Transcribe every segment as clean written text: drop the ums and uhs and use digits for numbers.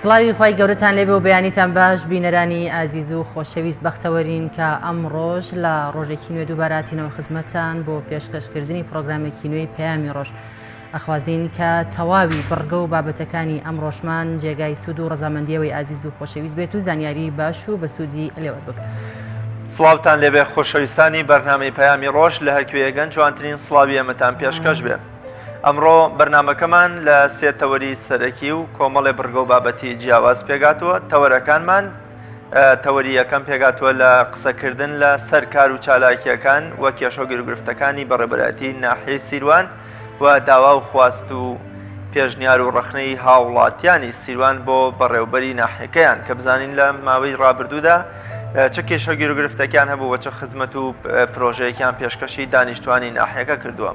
سڵاوی خی گەورەتان لێبێ و بەیانیتان باش بینەرانی ئازیز و خۆشەویست بەختەوەرین کە ئەم ڕۆژ لە ڕۆژێکی نوێ دووباراتینەوە خزمەتان بۆ پێشکەشکردنی پرۆگرامێکی نوێی پەیامی ڕۆژ ئەخوازین کە تەواوی بڕگە و بابەتەکانی ئەم ڕۆژمان جێگای سوود و ڕەزامەندیەوەی ئازیز و خۆشەویست بێت و زانیاری باش و بەسوودی لێوە بکە. سڵاوتان لێبێ خۆشەویستانی بەرنامەی پەیامی ڕۆژ لە هەرکوێگەن جوانترین سڵاوی ئێمەتان پێشکەش بێ. ئەمڕۆ بەرنامەکەمان لە سێ تەوەری سەرەکی و کۆمەڵێ بڕگە و بابەتی جیاواز پێگاتووە. تەوەرەکانمان تەوەری یەکەم پێگاتووە لە قسەکردن لە سەر کار و چالاکیەکان وە کێشە گرفتەکانی بەڕێبەتی ناحیەی سیروان و داوا و خواست و پێشنیار و ڕخنەی هاوڵاتیانی سیروان بۆ بەڕێوەبەری ناحیەکەیان کە بزانین لە ماوەی ڕابردوودا چه کێشە گرفتەکان هەبوو وە چه خزمەت و پرۆژەیەکیان پێشکەشی دانیشتوانی ناحیەکە کردووە.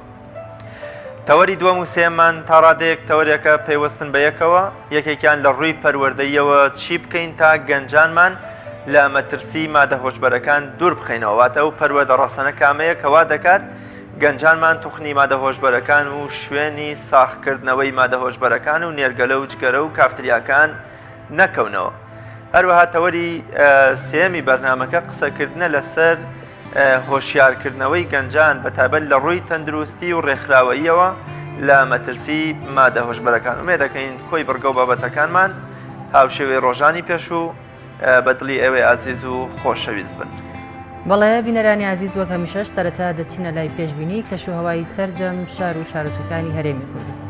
تەوەری دووەم و سێمان تا ڕادەیەک تەوەریەکە پەیوەستن بە یەکەوە یەکێکیان لە ڕووی پەروەردەیەوە چی بکەین تا گەنجانمان لە مەترسی مادە هۆشبەرەکان دوور بخەینەوە، واتە ئەو پەروەردە ڕەسەنە کامەیە کەوا دەکات گەنجانمان توخنی مادە هۆشبەرەکان و شوێنی ساختکردنەوەی مادە هۆشبەرەکان و نێرگەلە و جگەرە و کافتریاکان نەکەونەوە. هەروەها تەوەری سێمی بەرنامەکە قسەکردنە لەسەر هۆشیارکردنەوەی گەنجان بەتابەت لە ڕووی تەندروستی و ڕێکخراوەیەوە لە مەترسی مادە هۆشبەرەکان. ئومێد دەکەین خۆی بڕگە و بابەتەکانمان هاوشێوەی ڕۆژانی پێش و بەدڵی ئێوەی ئازیز و خۆشەویست بن. بەڵێ بینەرانی ئازیز وەک هەمیشەش سەرەتا دەچینە لای پێشبینی کەشوهەوای سەرجەم شار و شارۆچەکانی هەرێمی کوردستان.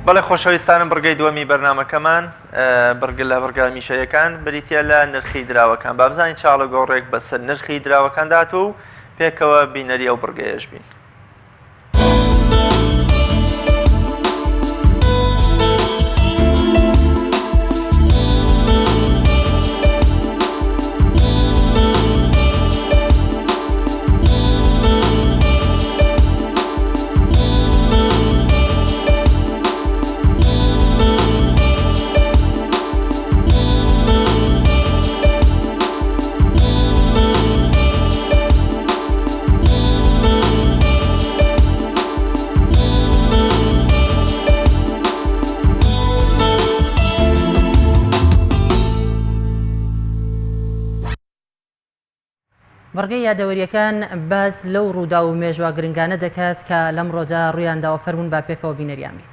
بەڵێ خۆشەویستانم بڕگەی دووەمی بەرنامەکەمان بڕگە لە بڕگە میشەیەکان بریتە لە نرخی دراوەکان. با بزانین چاڵە گۆڕێک بەسەر نرخی دراوەکان داتوە و پێکەوە بینەری ئەو بڕگەیەش بین. بەڕگەی یادەوەریەکان باز لەو ڕوودا و مێژوە گرنگانە دەکات کە لەم ڕۆدا ڕوویانداوە فەرمونون با پێکەوە بینەریان بین.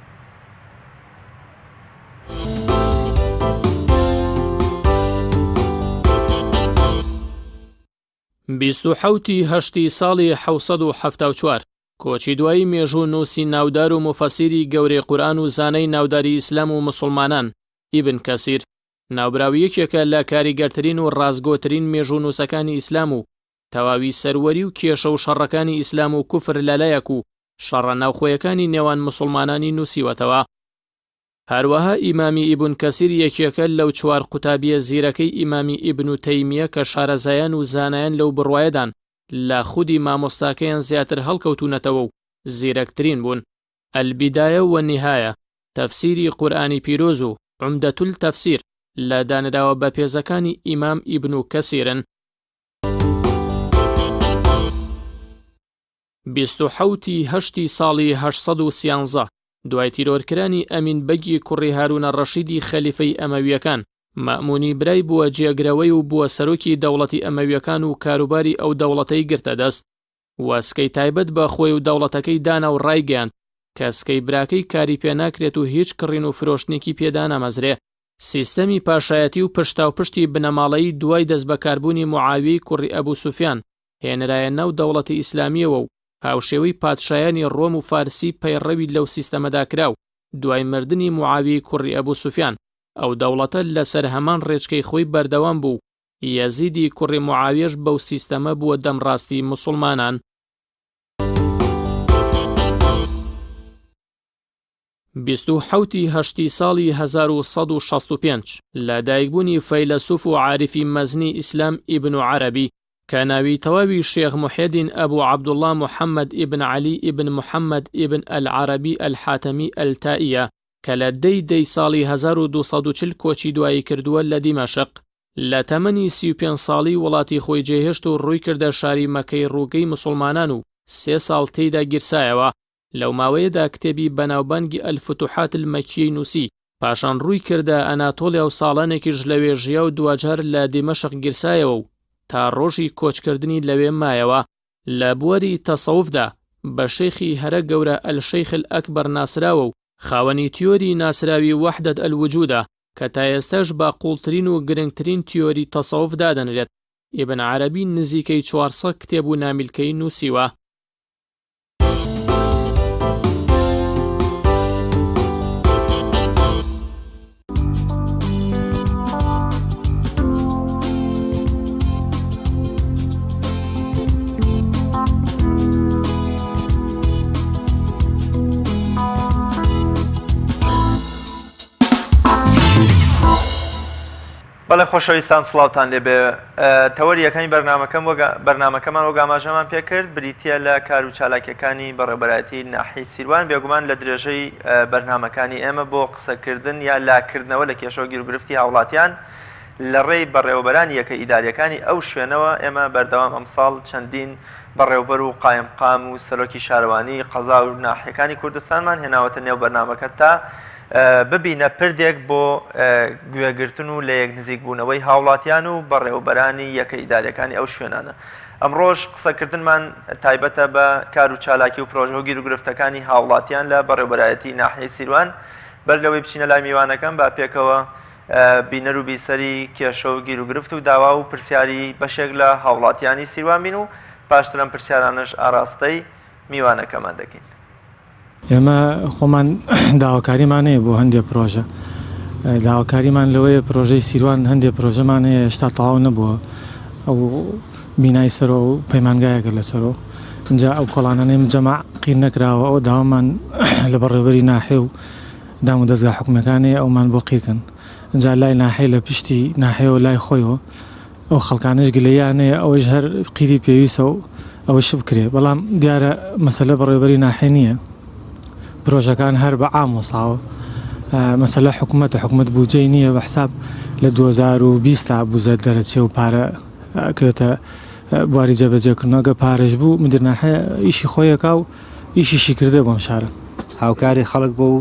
27 هەشتی ساڵی 1970 کۆچی دوایی مێژوو نووسی ناودار و مفەسیری گەورەی قورئان و زانەی ناوداری ئیسلام و مسلمانان ئیبن کەسیر ناوبراویەکێکە لە کاریگەرترین و ڕازگۆترین مێژوو نووسەکانی ئیسلام و تەواوی سەروەری و کێشە و شەڕەکانی ئیسلام و کوفر لەلایەک و شەڕە ناوخۆیەکانی نێوان مسلمانانی نووسیوەتەوە. هەروەها ئیمامی ئیبن کەسیر یەکێکە لەو چوار قوتابیە زیرەکەی ئیمامی ئیبن تەیمیە کە شارەزایان و زانایان لەو بڕوایەدان لە خودی مامۆستاکەیان زیاتر هەڵکەوتونەتەوە و زیرەکترین بوون. البیدایە و نهایە، تەفسیری قورئانی پیرۆز و عومدەتول تەفسیر لە دانراوە بە پێزەکانی ئیمام ئیبن کەسیرن. 27 ساڵی 813 دوای تیرۆرکرانی ئەمین بەگی کوڕی هارونە ڕەشیدی خەلیفەی ئەمەویەکان، مەئمونی برای بووە جێگرەوەی و بووە سەرۆکی دەوڵەتی ئەمەویەکان و کاروباری ئەو دەوڵەتەی گرتە دەست. وەسکەی تایبەت بە خۆی و دەوڵەتەکەی دانا و ڕایگەیاند کە سکەی براکەی کاری پێ ناکرێت و هیچ کڕین و فرۆشتنێکی پێدا نەمەزرێ. سیستەمی پاشایەتی و پشتاوپشتی بنەماڵەیی دوای دەست بەکاربوونی معاویەی کوڕی ئەبوو سوفیان هێنرایە ناو دەوڵەتی ئیسلامیەوە و هاوشێوەی پادشایانی ڕۆم و فارسی پەیڕەوی لەو سیستەمەدا کراو. دوای مردنی معاویەی کوڕی ئەبوو سوفیان ئەو دەوڵەتە لەسەر هەمان ڕێچکەی خۆی بەردەوام بوو. یەزیدی کوڕی معاویەش بەو سیستەمە بووە دەمڕاستی موسڵمانان. 27 ساڵی 1165 لە دایکبوونی فەیلسوف و عارفی مەزنی ئیسلام ئیبن عەرەبی کە ناوی تەواوی شێخ موحیدین ئەبوو عەبدوڵڵا محەممەد ئیبن عەلی ئیبن محەممەد ئیبن ئەلعەرەبی ئەلحاتەمی ئەلتائیە کە لە دەی ساڵی 1240 کۆچی دوایی کردووە لە دیمەشق. لە تەمەنی 35 ساڵی وڵاتی خۆی جێهێشت و ڕووی کردە شاری مەکەی ڕووگەی مسلمانان و 3 ساڵ تێیدا گیرسایەوە. لەو ماوەیەدا کتێبی بەناوبانگی ئەلفتوحات المەکیەی نووسی، پاشان ڕووی کردە ئەناتۆلیا و ساڵانێکیش لەوێ ژیا و دوجار لە دیمەشق گیرسایەوە و تا ڕۆژی کۆچکردنی لەوێ مایەوە. لە بواری تەسەوفدا بە شەیخی هەرە گەورە ئەلشەیخ ئەکبەر ناسراوە و خاوەنی تیۆری ناسراوی وەحدەت ئەلوجودە کە تا ئێستاش باقوڵترین و گرنگترین تیۆری تەسەوف دادەنرێت. ئیبن عەرەبی نزیکەی 400 کتێب و نامیلکەی نووسیوە. بەڵێ خۆشەویستان سڵاوتان لێبێ. تەوەریەکانی بەرنامەکەمان وەک ئاماژەمان پێکرد بریتە لە کار و چالاکیەکانی بەڕێوەبەرایەتی ناحیەی سیروان، بێگومان لە درێژەی بەرنامەکانی ئێمە بۆ قسەکردن یا لاکردنەوە لە کێشە و گیرگرفتی هاوڵاتیان لە ڕێی بەڕێوەبەرانی یەکە ئیداریەکانی ئەو شوێنەوە ئێمە بەردەوام ئەمساڵ چەندین بەڕێوەبەر و قایمقام و سەرۆکی شارەوانی قەزا و ناحیەکانی کوردستانمان هێناوەتە نێو بەرنامەکە تا ببینە پردێک بۆ گوێگرتن و لە یەک نزیک بوونەوەی هاوڵاتیان و بەڕێوەبەرانی یەکە ئیداریەکانی ئەو شوێنانە. ئەمڕۆژ قسەکردنمان تایبەتە بە کار و چالاکی و پرۆژە و گیرگرفتەکانی هاوڵاتیان لە بەڕێوەبەرایەتی ناحیەی سیروان. بەر لەوەی بچینە لای میوانەکەم با پێکەوە بینەر و بیسەری کێشە و گیرگرفت و داوا و پرسیاری بەشێک لە هاوڵاتیانی سیروان بین و پاشترم پرسیارانش ئاراستەی میوانەکەمان دەکەین. ئێمە خۆمان داواکاریمان هەیە بۆ هەندێک پرۆژە. داواکاریمان لەوەیە پرۆژەی سیروان هەندێک پرۆژەمان هەیە هێشتا تەواو نەبووە، ئەو بینای سەرۆ و پەیمانگایەکە لەسەرۆ اینجا ئەو کۆڵانانەی جەماع قیر نەکراوە. ئەو داوامان لە بەڕێوەبەری ناحیە و دام و دەستگا حکومەکانی ئەومان بۆ قیرکەن. اینجا لای ناحیە لە پشتی ناحیەوە لای خۆیەوە ئەو خەڵکانش گلەیان هەیە ئەوەش هەر قیری پێویستە و ئەوەش بکرێ. بەڵام دیارە مەسەلە بەڕێوەبەری ناحیە نییە، پرۆژەکان هەر بە عام وەساوە. مەسەلە حکومەت بودجەی نییە بە حساب لە 2020 تا بودجە دەرەچێ و پارە کەوێتە بواری جێبەجێکردنەوەگە پارەش بوو مدیر ناحیە ئیشی خۆیەکە و ئیشیشی کردێ بۆم شارە. هاوکاری خەڵک بۆ و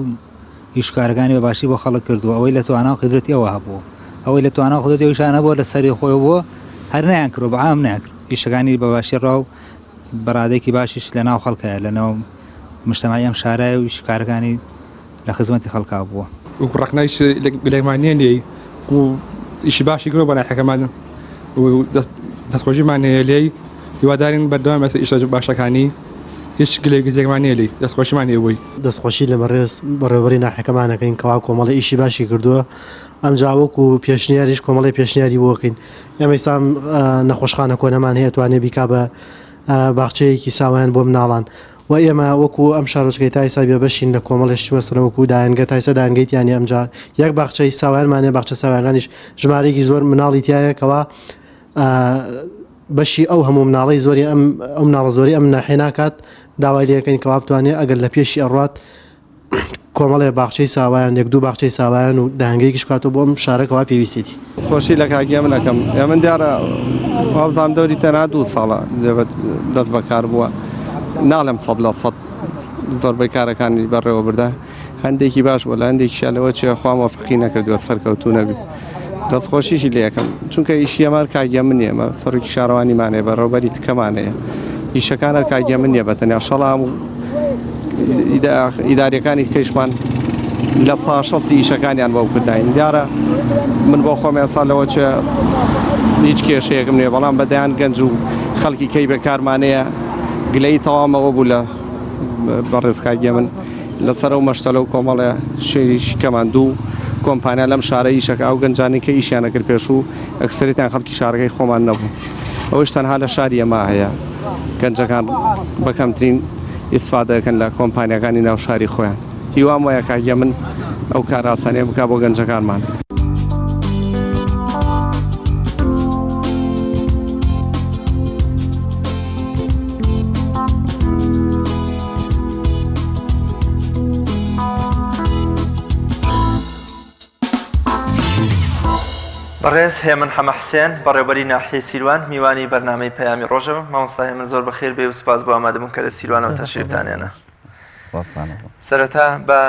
ئیشکارەکانی بە باشی بۆ خەڵک کردووە. ئەوەی لە توانە قدرەتی ئەوە هەبوو، ئەوەی لە توانە قدرەتی ئەوشانە بۆ لە سەری خۆی بووە هەر نەیان کردو بە عام ناکرد. ئیشەکانی بە باشی ڕاو بەڕادێکی باشیش لە ناو خەڵکەیە لەناو مجتمعی ئەم شارای و شکارەکانی لە خزمەتی خەڵکا بووە. و ڕقنایش لەمانە لێ و ئیشی باشی گرۆ بە ناحەکەمان و دەستخۆشیمان هەیە لێی هیوادارین بەردەوام بەسەر ئیشە باشەکانی هیچ گلێگزێکمان هەیە لێی دەستخۆشیمان هێبووی. دەستخۆشی لە بەڕێز بەڕێوەبەری ناحەکەمانەکەین کەوا کۆمەڵی ئیشی باشی کردووە. ئەمجا وەکو پێشنیاریش کۆمەڵی پێشنیاری بۆکەین. ئێمە ئێستا نەخۆشخانە کۆنەمان هەیە توانێت بیکا بە باخچەیەکی ساوایان بۆ مناڵان و ئێمە وەکو ئەم شارۆچکەی تایسا بێ بەشین لە کۆمەڵێشتوە سەرەوەکو داهێنگە تایسە داهێنگەیتیانی ئەمجا یەک باخچەی ساوایانمانێ باخچە ساوایەکانیش ژمارەیەکی زۆر مناڵی تایەکەوە بەشی ئەو هەموو مناڵی زۆری ئەم ناڵە زۆری ئەم ناحێ ناکات. داوای لەکەین کەوا بتوانێت ئەگەر لە پێشی ئەڕات کۆمەڵێ باخچەی ساوایان یەک دوو باخچەی ساوایان و داهنگەیەکیش بکاتەوە بۆم شارەکەەوە پێویستێتی خۆشی لە کاگیە منەکەم ئێمە دیارە وابزانام دەوری تەنها 2 ساڵە دەست بەکار بووە ناڵێم 100% زۆربەی کارەکانی بەڕێوە بردا هەندێکی باش بووە لە هەندێکیشیانەوە چێ خوا مۆفقی نەکردووە سەرکەوتوو نەبی دەستخۆشیشی لێ یەکەم چونکە ئیشی ئەمە کاگیە من نیە ئەمە سەرۆکی شارەوانیمانەیە بەڕێوەبەری تکەمانەیە ئیشەکانە کاگیە من نییە بەتەنیا شەڵ هەموو ئیداریەکانی کەیشمان لە ساشەسی ئیشەکانیان بەو کرداین دیارە من بۆ خۆم ساڵەوە چێ هیچ کێشەیەکم نێ بەڵام بەدەیان گەنج و خەڵکی کەی بەکارمانەیە گلەی تەوامەوە بوو لە بەڕێزکاگیە من لەسەر و مەشتەلە و کۆمەڵێ شیکەمان دوو کۆمپانیا لەم شارە ئیشەکە ئەو گەنجانی کە ئیشیانە کرد پێش و ئەکسەریتیان خەڵکی شارەکەی خۆمان نەبوو ئەوەش تەنها لە شاری ئەما هەیە گەنجەکان بەکەمترین ئیسفادەکەن لە کۆمپانیەکانی ناو شاری خۆیان هیوام وایە کاگیە من ئەو کار ئاسانیە بکا بۆ گەنجەکانمان بەڕێز هێمن حەمە حسێن بەڕێوەبەری ناحیەی سیروان میوانی بەرنامەی پەیامی ڕۆژەوە مامۆستا هێمن زۆر بەخێر بێ و سپاس بۆ ئامادەبوون کە لە سیروانەوە تەشریفتانێنە سەرەتا بە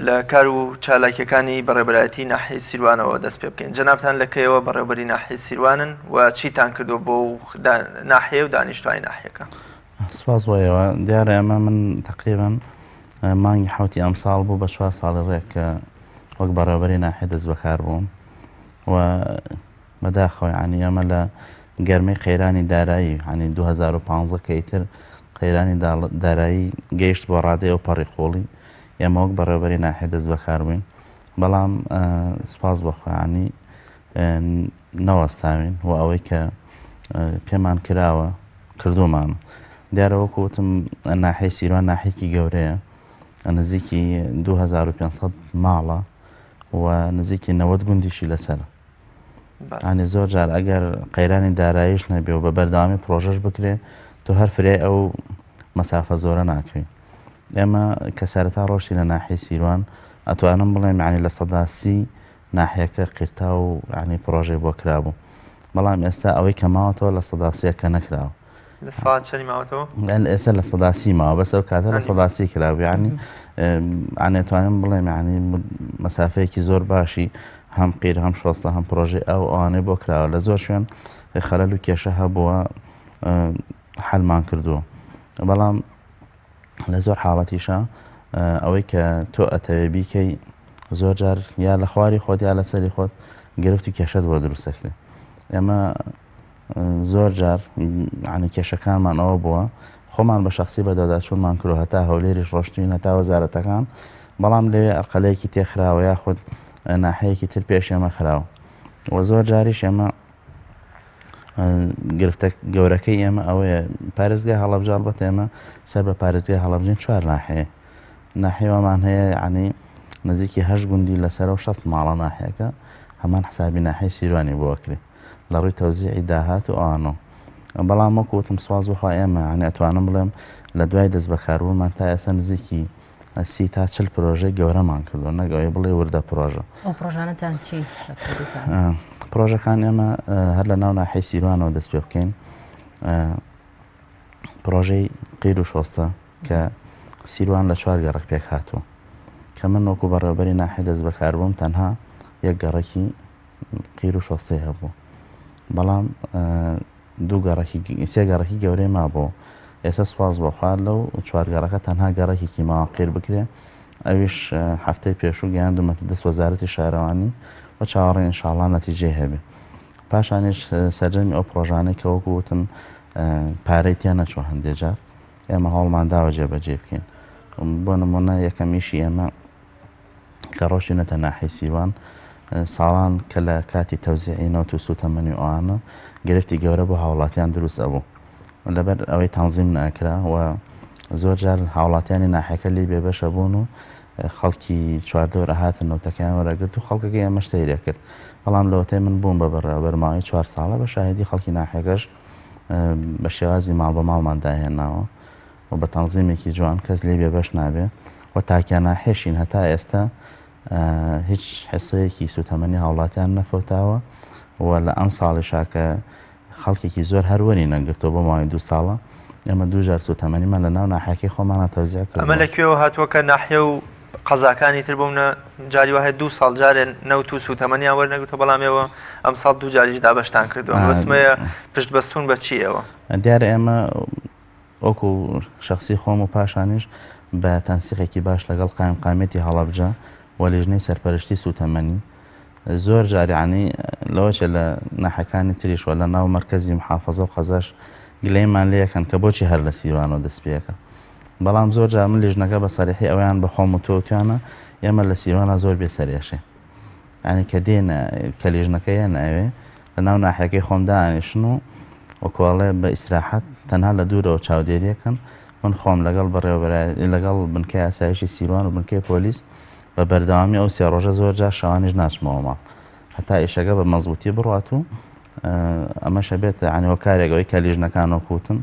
لە کار و چالاکیەکانی بەڕێوەبەرایەتی ناحیەی سیروانەوە دەست پێ بکەین جەنابتان لەکەیەوە بەڕێوەبەری ناحیەی سیروانن و چیتان کردو بۆ ناحیە و دانیشتوانی ناحیەکە سپاس بۆیەوە دیارە ئەمە من تقریبان مانگی حوتی ئەم ساڵ بوو بە 4 ساڵی ڕێک کە وەک بەڕێوەبەری ناحیە دەست بەکار بووم و بەداخەوە ینی ئەمە لە گەرمەی قەیرانی دارایی ینی 2015 کە ئیتر قەیرانی دارایی گەیشت بۆ ڕادەیە و پەڕی خۆڵی ئێمە وەک بەڕێوەبەری ناحیە دەست بەکار بووین بەڵام سپاس بەخۆیانی نەوەستاوین و ئەوەی کە پێمان کراوە کردومان دیارە وەکوتم ناحیەی سیروان ناحیەکی گەورەیە نزیکی 2500 ماڵە و نزیکی 90 گوندیشی لەسەر ینی زۆر جار ئەگەر قەیرانی داراییش نەبێ و بە بەردەوامی پرۆژەش بکرێ تۆ هەر فرێ ئەو مەسافە زۆرە ناکەین ئێمە کە سەرەتا ڕۆشتی لە ناحیەی سیروان ئەتوانم بڵێم ینی لە 130 ناحیەکە قیرتا و ینی پرۆژەی بۆ کرابوو بەڵام ئێستا ئەوەی کە ماوەتەوە لە 130 کە نەکراوە لە ساڵ چەندی ماوەتەوە ئێستا لە 130 ماوە بەس ئەو کاتە لە 130 کراوە ینی ئەتوانم بڵێم ینی مەسافەیەکی زۆر باشی هەم قیر هەم شۆستە هەم پرۆژەی ئەوانەی بۆ کراوە لە زۆر شوێن خەلەل و کێشە هەبووە حەلمان کردووە بەڵام لە زۆر حاڵەتیشە ئەوەی کە تۆ ئەتەوێ بیکەی زۆر جار یا لە خواری خۆت یا لە سەری خۆت گرفت و کێشەت بۆ دروستەکرێ ئێمە زۆر جار عنی کێشەکانمان ئەوە بووە خۆمان بە شخصی بەدەداچوونمان کرد هەتا هەولێریش ڕۆشتوین هەتا وەزارەتەکان بەڵام لەوێ ئەرقەلەیەکی تێخراوە یا خۆت ناحەیەکی تر پێش ئێمە خراوە و زۆر جاریش ئێمە گرفتە گەورەکەی ئێمە ئەوەیە پارێزگای هەڵەبجە ئەڵبەتە ئێمە سەر بە پارێزگای هەڵەبجین 4 ناحەیە ناحیەوەمان هەیە عنی نزیکی 8 گوندی لەسەر و 6 ماڵە ناحیەکە هەمان حسابی ناحیەی سیروانی بۆکرێ لە ڕووی تەوزیعی داهات و ئەوانەوە بەڵام وەکوتم سواز بخوا ئێمە عنی ئەتوانم بڵێم لە دوای دەست بەکاربوومان تا ئێستا نزیکی 30 تا 40 پرۆژەی گەورەمان کردووە نەگەوەی بڵێ وردە پرۆژە ئەو پرۆژانەتان چی پرۆژەکان ئێمە هەر لە ناو ناحیەی سیروانەوە دەست پێ بکەین پرۆژەی قیر و شۆستە کە سیروان لە 4 گەڕک پێک هاتووە کە من وەکو بەڕێوەبەری ناحیە دەست بەکار بووم تەنها یەک گەڕێکی قیر و شۆستەی هەبوو بەڵام 3 گەڕێکی گەورەی مابوو ئێستا سپاس بۆخوار لەو 4 گەڕەکە تەنها گەڕێکێکی ماوە قیر بکرێ ئەویش هەفتەی پێشوو گەیاندومەتە دەست وەزارەتی شارەوانی و چاوەڕێ ئینشاڵڵا نەتیجەی هەبێ پاشانیش سەرجەمی ئەو پرۆژانەی کە وەکو وتم پارەی تیان نەچوە هەندێک جار ئێمە هەوڵمان داوە جێبەجێ بکەین بۆ نمونە یەکەمیشی ئێمە کە ڕۆشتینەتە ناحیەی سیروان ساڵان کە لە کاتی تەوزیعی نەوت و سوتەمەنی ئەوانە گرفتی گەورە بۆ هاوڵاتیان دروست ئەبوو لەبەر ئەوەی تەنزیم ناکرا و زۆر جار هاوڵاتیانی ناحیەکە لی بێبەشە بوون و خەڵکی چواردەوە هاتن نەوتەکەیان وەرەگرت و خەڵکەکەی ئێمە سەیرە کرد بەڵام لەوەتەی من بووم بە بەرماوەی 4 ساڵە بە شاهدی خەڵکی ناحیەکەش بە شێوازی ماڵ بە ماڵمان داهێناوە و بە تەنزیمێکی جوان کەس لێ بێبەش نابێ و تاکیانە حێشین هەتا ئێستا هیچ حسەیەکی سوتەمەنی هاوڵاتیان نەفەوتاوە و لە ئەم ساڵی شاکە خەڵکێکی زۆر هەروەری نەگرتەوە بۆ ماوەی 2 ساڵە ئێمە 2000 سوتەمەنیمان لە ناو ناحیەکەی خۆمانە تەوزیع کرد. ئەمە لەکوێوە هاتووە کە ناحیە و قەزاکانی تر بوونە جاری وهەیە 2 ساڵ جارێن نەوت و سوتەمەنیان وەرنەگرتەوە بەڵامەوە ئەم ساڵ 2 جاریش دابەشتان کردەوە وەسمەیە پشت بەستون بە چیەوە؟ دیارە ئێمە وەکو شخصی خۆم و پاشانیش بە تەنسیقێکی باش لەگەڵ قایمقامێتی هەڵەبجە و لێژنەی سەرپەرشتی سوتەمەنی زۆر جاریانی لەوەچە لە ناحەکانی تریش وە لە ناو مەرکەزی محافەزە و قەزاش گلەیمان لێ یەکەن کە بۆچی هەر لە سیروانەوە دەست پێەکە. بەڵام زۆر جار من لێژنەکە بە سەریحی ئەویان بە خۆم و تۆتیانە ئێمە لە سیروانە زۆر بێسەرێشێ ینی کە دێنە کە لێژنەکەیان ئەوێ لە ناو ناحیەکەی خۆم دانیشن و وەکوڵێ بە ئیسراحەت تەنها لە دوورەوە چاودێریەکەن من خۆم لەگەڵ بەڕێوەبەری لەگەڵ بنکەی ئاسایشی سیروان و بنکەی پۆلیس بە بەردەوامی ئەو 3 ڕۆژە زۆر جار شەوانیش ناچمەوە ماڵ هەتا ئیشەکە بە مەزبوطی بڕات و ئەمەشە بێتە عنیوە کارێکەوەی کە لیژنەکانەوە کوتن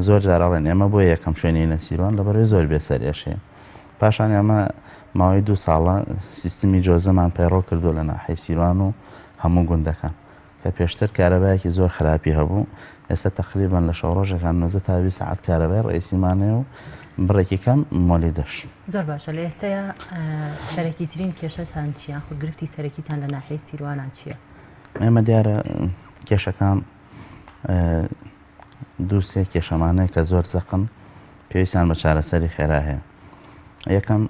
زۆر جارەڵێن ئێمە بۆ یەکەم شوێنی لە سیروان لەبەرەوەی زۆر بێسەرێشێ. پاشان ئێمە ماوەی 2 ساڵە سیستمی جۆزەمان پەیڕۆ کردو لە ناحیەی سیروان و هەموو گوندەکان کە پێشتر کارەبایەکی زۆر خراپی هەبوو ئێستا تقریبان لە شەو ڕۆژەکان 90 تا 20 ساعت کارەبای ڕئیسیمانەیە و بڕێکی کەم مۆلی دەشت. زۆر باشە لە ئێستایا سەرەکیترین کێشەتان چیان خودگرفتی سەرەکیتان لە ناحیەی سیروانان چییە؟ ئێمە دیارە کێشەکان 2-3 کێشەمانەیە کە زۆر زەقن پێویستیان بە چارەسەری خێرا هەیە. یەکەم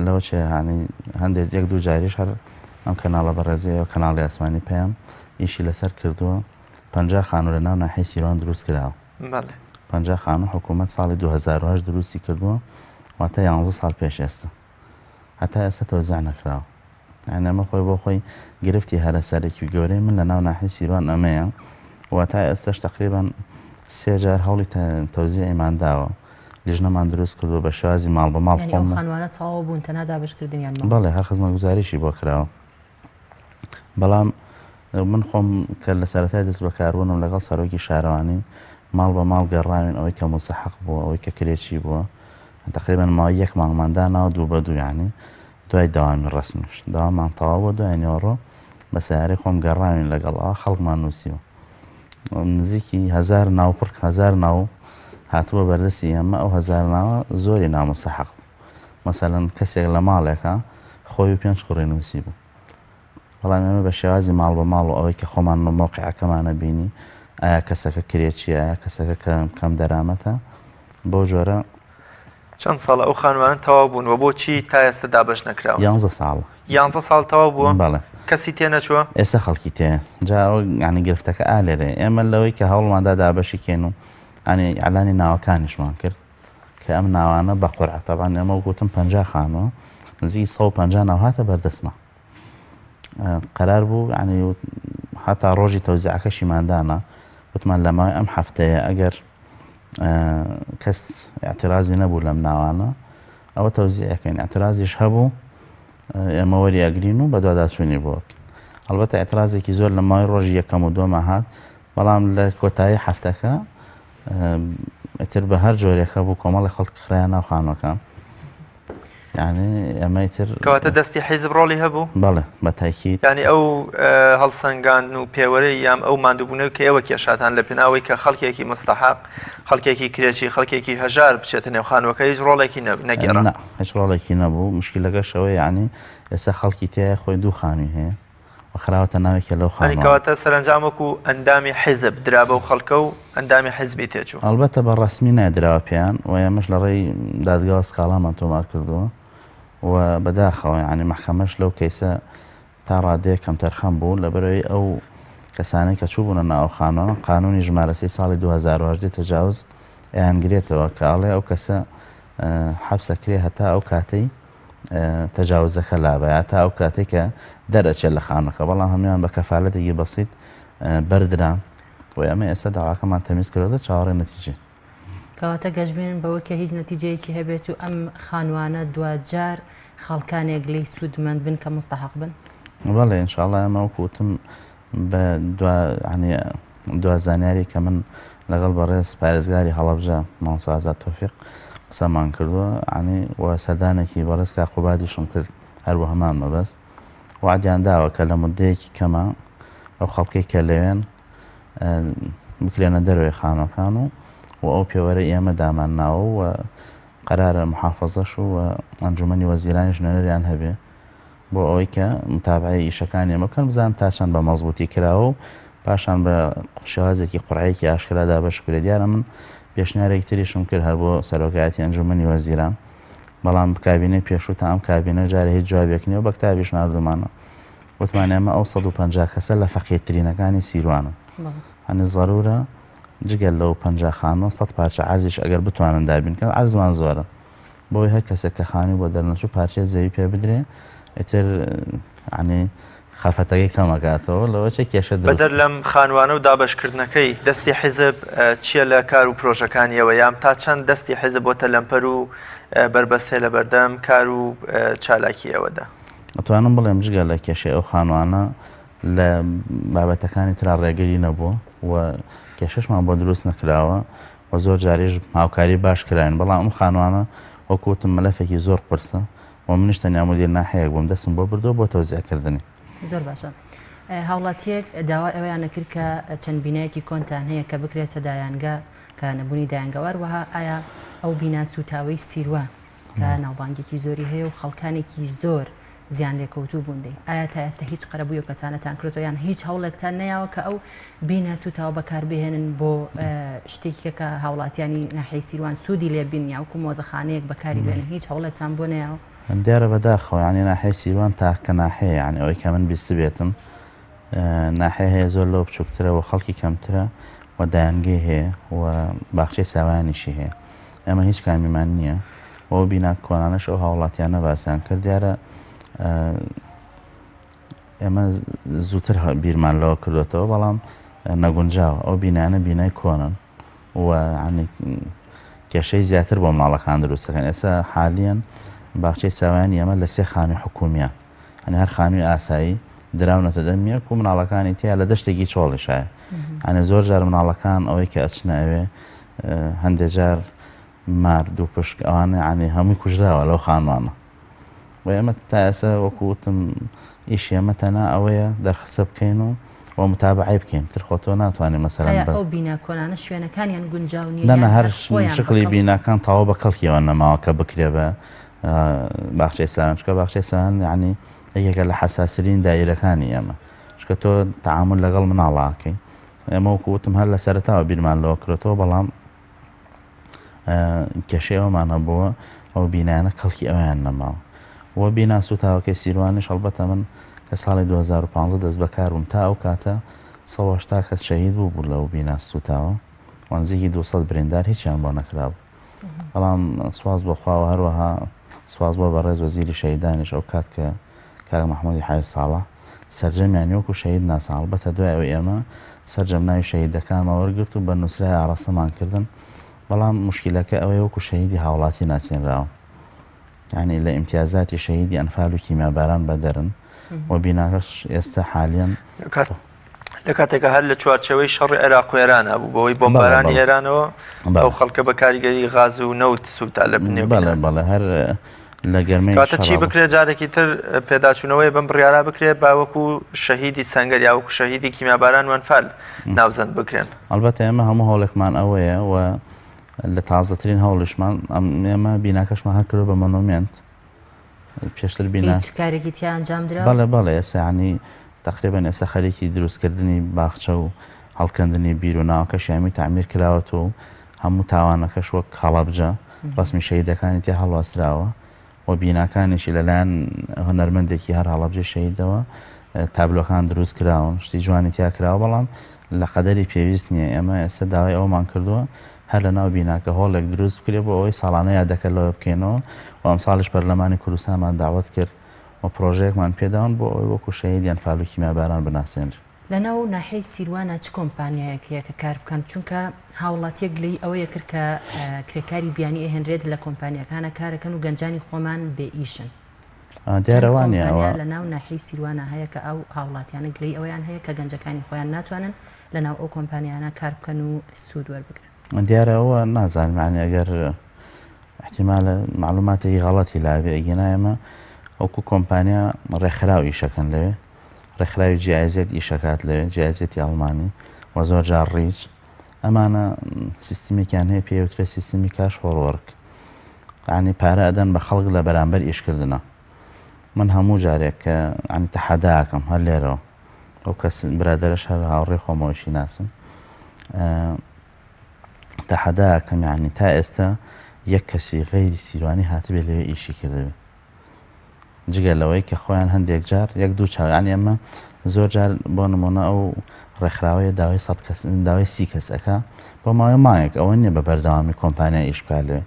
لەوە چێ هەندێک 1-2 جاریش هەر ئەم کەناڵە بەڕێزەیەوە کەناڵی ئاسمانی پێیان ئیشی لەسەر کردووە 50 خانوو لە ناو ناحیەی سیروان دروست کراوە. 50 خانوو حکوومەت ساڵی 2008 دروستی کردووە واتە 11 ساڵ پێش ئێستا هەتا ئێستا تەوزیع نەکراوە. ئەمە خۆی بۆ خۆی گرفتی هەرە سەرێکی گەورەی من لە ناو ناحیەی سیروان ئەمەیە واتە ئێستاش تقریبان 3 جار هەوڵی تەوزیعیمان داوە لیژنەمان دروست کردووە بە شێوازی ماڵ بە ماڵ خۆم خانوانە تەواو بوون تەنها دابشکردنیان بەڵێ هەر خزمەتگوزاریشی بۆ کراوە. بەڵام من خۆم کە لە سەرەتای دەست بەکاربوونم لەگەڵ سەرۆکی شارەوانی ماڵ بە ماڵ گەڕاوین ئەوەی کە مستحق بووە ئەوەی کە کرێکی بووە تقریبان ماوەی 1 مانگمانداناوە 2 بە 2 یعنی دوای داوامی ڕسمیش داوامان تەواو بووە دوای نیوەڕۆ بە سیارەی خۆم گەڕاوین لەگەڵ خەڵکمان نووسیوە نزیکی 1000 ناوپڕ 1000 ناو هاتووە بەردەستی ئێمە ئەو 1000 ناوە زۆری نامستحق بوو مەسەلەن کەسێک لە ماڵێکە خۆی و 5 کوڕی نووسی بوو بەڵام ئێمە بە شێوازی ماڵ بە ماڵ و ئەوەی کە خۆمان مۆقیعەکەمانە بینی ئایا کەسەکە کرێکی ئایا کەسەکە کەم دەرامەتە بۆ جۆرە چەند ساڵە ئەو خانوانە تەواو بوون و بۆچی تا ئێستا دابش نەکراوە؟ 11 ساڵ 11 ساڵ تەواو بووە؟ بەڵێ کەسی تێ نەچووە؟ ئێستا خەڵکی تێ جا ینی گرفتەکە ئالێرێ ئێمە لەوەی کە هەوڵماندا دابەشی کێن و ئەنی ئەعلانی ناوەکانیشمان کرد کە ئەم ناوانە بە قورعە تەبان ئێمە وگوتم 50 خانوە نزیکی 150 ناو هاتە بەردەستمە قەرار بوو ینی هەتا ڕۆژی تەوزیعەکەشیماندانە وتمان لە ماوەی ئەم هەفتەیە ئەگەر کەس اعترازی نەبوو لەم ناوانە ئەوە تەوزیعەکەین اعترازیش هەبوو ئێمە وەری ئەگرین و بە دوواداچوونی بۆکەین هەڵبەتە اعترازێکی زۆر لە ماوەی ڕۆژی یەکەم و دووەمە هات بەڵام لە کۆتایی هەفتەکە ئیتر بە هەر جۆرێکە بوو کۆمەڵی خەڵک خرایان ناو خانووەکان یعنی ئەمە ئیتر کەواتە دەستی حیزب ڕۆڵی هەبوو؟ بەڵێ بە تاکید ینی ئەو هەڵسەنگاندن و پێوەرەی یام ئەو ماندووبوونەوە کە ئێوە کێشاتان لە پێناوەی کە خەڵکێکی مستحق خەڵکێکی کرێکی خەڵکێکی هەژار بچێتە نێو خانووەکە هیچ ڕۆڵێکی نەگەڕا هیچ ڕۆڵێکی نەبوو مشکلەکە شەوەی یعنی ئێستا خەڵکی تێ خۆی 2 خانووی هەیە خراوەتە ناوێکە لەو خانووەکەواتە سەرنجام وەکو ئەندامی حیزب درابە و خەڵکە و ئەندامی حیزبی تێچوو ئەلبەتە بە ڕەسمی نادراوە پێیان و ئێمەش لە ڕێی دادگاوە سکاڵامان تۆمار کردووە و بەداخەوە ینی محکەمەش لەو کەیسە تا ڕادەیە کەم تەرخەم بوو لەبەرەوەی ئەو کەسانی کە چوو بوونە ناو خانووە قانونی ژمارە 3 ساڵی 2018 تەجاوز ئەیانگرێتەوە کە ئاڵێ ئەو کەسە حەبسەکرێ هەتا ئەو کاتەی تەجاوزەکە لابێت تا ئەو کاتێک کە دەرەچێت لە خانووەکە بەڵام هەمویان بە کەفالەتێکی بەسیط بەردران و ئەمە ئێستا داواکەمان تەمیز کردوە چاوەڕێی نەتیجێ کەواتە گەشتبێن بەوە کە هیچ نەتیجەیەکی هەبێت و ئەم خانوانە دوجار خەڵکانێک لێی سوودمەند بن کە مستحق بن بەڵێ ئینشاءڵڵا ئەمە وەکوتم بە دو زانیاری کە من لەگەڵ بەڕێز پارێزگاری هەڵەبجە مامۆستا ئازاد تۆفیق قسەمان کردووە عنی و سەردانێکی بەڕێز کا قوبادیشم کرد هەروە هەمان مەبەست وعدیان داوە کە لە مدەیەکی کەمە ئەو خەڵکەی کە لەوێن بکرێنە دەروێ خانەکان و ئەو پێوەرە ئێمە دامان ناوە و قەرارە محافەزەش و ئەنجومەنی وەزیرانی ژنێنەریان هەبێ بۆ ئەوەی کە متابعی ئیشەکانی ئێمە بکەن بزان تا چەند بە مەزبوطی کراوە و پاشان بە شێوازێکی قوڕەیەکی ئاشکرادا بەشکرێت دیارە من پێشنیارێکی تریشم کرد هەر بۆ سەرۆکایەتی ئەنجومەنی وەزیران بەڵام کابینەی پێشوو تا ئەم کابینە جارە هیچ جوابێک نییە و بە کتابیش نردومانە وتمان ئێمە ئەو 150 کەسە لە فەقیرترینەکانی سیروانن هەنی ضرورە جگەل لەو 50 خانە 100 پارچە عەرزیش ئەگەر بتوانن دابینکەن عەرزمان زۆرە بۆی هەر کەسێک کە خانی بۆ دەرنەچوو پارچەی زەوی پێ بدرێ ئیتر عنی خافەتەکەی کەمەکاتەوە لەوە چه کێشە بەدەر لەم خانوانە و دابشکردنەکەی دەستی حیزب چییە لە کار و پرۆژەکانیەوە یام تا چەند دەستی حیزب بۆتە لەمپەر و بربەستێ لە بەردەم کار و چالاکی ئەوەدا ئەتوانم بڵێم جگە لە کێشەی ئەو خانوانە لە بابەتەکانی ترا ڕێگەری نەبووە و کێشەشمان بۆ دروست نەکراوە و زۆر جاریش هاوکاری باش کراین بەڵام ئەم خانوانە وەکوتم مەلەفێکی زۆر قورسە و منیش تەنیا مدیر ناحەیەک بووم دەستم بۆ بردەوە بۆ تەوزیعکردنی زۆر باشە هاوڵاتیەک داوا ئەوەیان نەکرد کە چەند بینایەکی کۆنتان هەیە کە بکرێتە دایانگە کە نەبوونی دایانگەوار وها ئایا ئەو بینا سوتاوەی سیروان کە ناوبانگێکی زۆری هەیە و خەڵکانێکی زۆر زیان لێکەوتوو بووندەی ئایا تا ئێستا هیچ قەرەبووی و کەسانەتان کردو یان هیچ هەوڵێکتان نەیاوە کە ئەو بینا سوتاوە بەکاربهێنن بۆ شتێکی کە هاوڵاتیانی ناحیەی سیروان سوودی لێبین یاوەکو مۆزەخانەیەک بەکاری بێنن هیچ هەوڵێکتان بۆ نەیاوە دیارە بەداخەوە ینی ناحیەی سیروان تاکە ناحەیە یعنی ئەوەی کە من بیست بێتم ناحەیە هەیە زۆر لەوە بچووکترە و خەڵکی کەمترە و دایانگەی هەیە و باخچەی ساوایانیشی هەیە ئەمە هیچ کامیمان نییە ئەو بینا کۆنانەش ئەو هاوڵاتیانە باسییان کرد دیارە ئێمە زووتر بیرمان لەوە کردوێتەوە بەڵام نەگونجاوە ئەو بینانە بینای کۆنن و کێشەی زیاتر بۆ ماڵەکان دروستەکەن ئێستا حالیان باخچەی ساوایانی ئەمە لە 3 خانووی حکومیە هەنی هەر خانووی ئاسایی دراونەتە دەمیەک و مناڵەکانی تیا لە دەشتێکی چۆڵیشایە ئەنە زۆر جار مناڵەکان ئەوەی کە ئەچنە ئەوێ هەندێک جار مار دوو پشک ئەوانە عنی هەمووی کوژراوە لەو خانوانە و ئێمە تا ئێستا وەکوتم ئیشی ئێمە تەنها ئەوەیە دەرخسە بکەین و متابعی بکەین تر خۆ تۆ ناتوانێت مەسەلەن ئەو بینا کۆنانە شوێنەکانیان گونجاو نیە نەنە هەر شکلی بیناکان تاوە بە کەڵکیەوە نەماوە کە بکرێ بە باخچەی ساوان چکە باخچەی ساوان یعنی یەکێکە لە حەساسرین دایرەکانی ئێمە چکە تۆ تەعامل لەگەڵ مناڵاکەی ئێمە وەکوتم هەر لە سەرەتاوە بیرمان لەوە کردەوە بەڵام کێشەی ئەومانە بووە ئەو بینایانە کەڵکی ئەویان نەماوە وە بینا سوتاوەکەی سیروانیش هەڵبەتە من کە ساڵی 2015 دەست بەکاربووم تا ئەو کاتە 180 کەس شەهید بوو لەو بینا سوتاوە وانزێکی 200 بریندار هیچیان بۆ نەکرابوو بەڵام سواز بۆ خواوە هەروەها سواز بۆ بەڕێز وەزیری شەهیدانیش ئەو کات کە کاک مەحموودی حاج ساڵح سەرجەمیان وەکو شەهید ناسان هەڵبەتە دوای ئەوەی ئێمە سەرجەم ناوی شەهیدەکانمە وەرگرت و بە نووسرای ئاڕاستەمان کردن بەڵام مشکلەکە ئەوەیە وەکو شەهیدی هاوڵاتی ناچێنراوە یعنی لە ئیمتیازاتی شەهیدی ئەنفال و کیمیاباران بەدەرن و بیناکەش ئێستا حالیان لە کاتێکە هەر لە چوارچەوەی شەڕی عێراق و ئێرانە بوو بەوەی بۆمبارانی ئێرانەوە ئەو خەڵکە بە کاریگەری غاز و نەوت سوتا لە بنێ بەڵێ هەر لە گەرمەی کاتە چی بکرێت جارێکی تر پێداچوونەوەی بەم بڕیارا بکرێت باوەکو شەهیدی سەنگەر یا وەکو شەهیدی کیمیاباران و ئەنفال ناوزەند بکرێن ئەلبەتە ئێمە هەموو هەوڵێکمان ئەوەیە و لە تازەترین هەوڵشمان ئێمە بیناکەشمان هەکردو بە مۆنومنت پێشتر بینا کارێکی تیا ئەنجام درا بەڵێ ئێستا ینی تقریبا ئێستا خەریکی دروستکردنی باخچە و هەڵکەندنی بیر و ناوەکەش هەمووی تعمیر کراوەتەوە و هەموو تاوانەکەش وەک خەڵەبجە ڕسمی شەهیدەکانی تیا هەڵوەستراوە و بیناکانیشی لەلایەن هونەرمەندێکی هەر هەڵەبجە شەهیدەوە تابلۆکان دروست کراون شتی جوانی تیا کراوە بەڵام لە قەدەری پێویست نییە ئێمە ئێستا داوای ئەومان کردووە هەر لە ناو بیناکە هۆڵێک دروست بکرێت بۆ ئەوەی ساڵانە یادەکە لەوە بکەینەوە و ئەم ساڵش پەرلەمانی کوردستانمان داوت کرد و پرۆژەیەکمان پێداون بۆ ئەوەی وەکو شەهیدیان فال و کیمیاباران بناسێنر لەناو ناحەی سیروانە چ کۆمپانیایەکەیە کە کار بکەن چونکە هاوڵاتیەک لەی ئەوەیە کرد کە کرێکاری بیانی ئەهێنرێت لە کۆمپانیەکانە کارەکەن و گەنجانی خۆمان بێ ئیشن دیارەوانە لە ناو ناحەی سیروانە هەیە کە ئەو هاوڵاتیانە گلەی ئەویان هەیە کە گەنجەکانی خۆیان ناتوانن لە ناو ئەو کۆمپانیانە کار بکەن و سوود وەربگرن دیارەوە نازانمانی ئەگەر احتیمالە معلوماتێکی غەڵەتی لابێ ئەگەنا ئێمە ئەوکو کۆمپانیا ڕێکخراو ئیشەکەن لەوێ ڕێکخراوی جیایزێت ئیشەکات لەوێ جیایزێتی ئەڵمانی و زۆر جار ڕیچ ئەمانە سیستمێکیان هەیە پێوترێت سیستمی کاش فۆڕوەرک ینی پارە ئەدەن بە خەڵک لە بەرامبەر ئیشکردنە من هەموو جارێک کە ئەنی تەحەداکەم هەر لێرەوە ئەو کەس برادەرش هەر هاوڕێ خۆمەوەشی ناسم تەحەداکەم یعنی تا ئێستا یەک کەسی غەیری سیروانی هاتبێ لەوێ ئیشی کردبێ جگە لەوەی کە خۆیان هەندێک جار یەک دوو چاوانی ئەمە زۆر جار بۆ نمونە ئەو ڕێکخراوەیە داوای 100 کەس داوای 30 کەسەکە بۆ ماوەی مانگێک ئەوە نییە بە بەردەوامی کۆمپانیا ئیش بکات لێ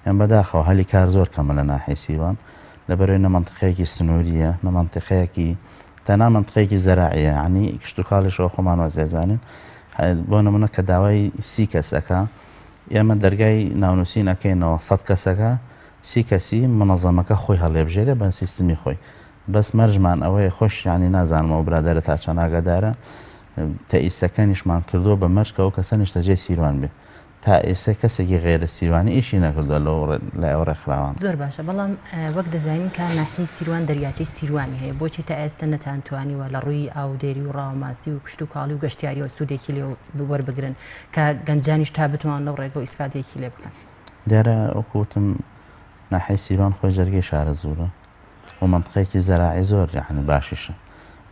ئەم بەداخەوە هەلی کار زۆر کەمە لە ناحیەی سیروان لەبەرەوەی نەمەنتقەیەکی سنووریە نەمەنتقەیەکی تەنها منتقەیەکی زەراعیە عنی کشت و کاڵیشەوە خۆمان وەزێزانین بۆ نمونە کە داوای 30 کەسەکە ئێمە دەرگای ناونووسینەکەینەوە 100 کەسەکە 30 کەسی منەظەمەکە خۆی هەڵێبژێرە بە سیستمی خۆی بەس مەرجمان ئەوەیە خۆش ینی نازانمەوە برادەرە تا چەند ئاگادارە تەئیسەکەنیشمان کردووە بە مەرج ئەو کەسە نیشتەجێ سیروان بێ تا ئێستا کەسێکی غێرە سیروانی ئیشی نەکردووە لە ئەو ڕێکخراوان زۆر باشە بەڵام وەک دەزانین کە ناحیەی سیروان دەریاچەی سیروانی هەیە بۆچی تا ئێستا نەتانتوانیوە لە ڕووی ئاودێری و ڕاوماسی و کشت و کاڵی و گەشتیاریەوە سوودێکی لێ وەربگرن کە گەنجانیش تا بتوان لەو ڕێگە و ئیسفادێکی لێ بکەن دیارە ئەوکوتم ناحیەی سیروان خۆی جەرگەی شارە زوورە و منتقەیەکی زەراعی زۆر یعنی باشیشە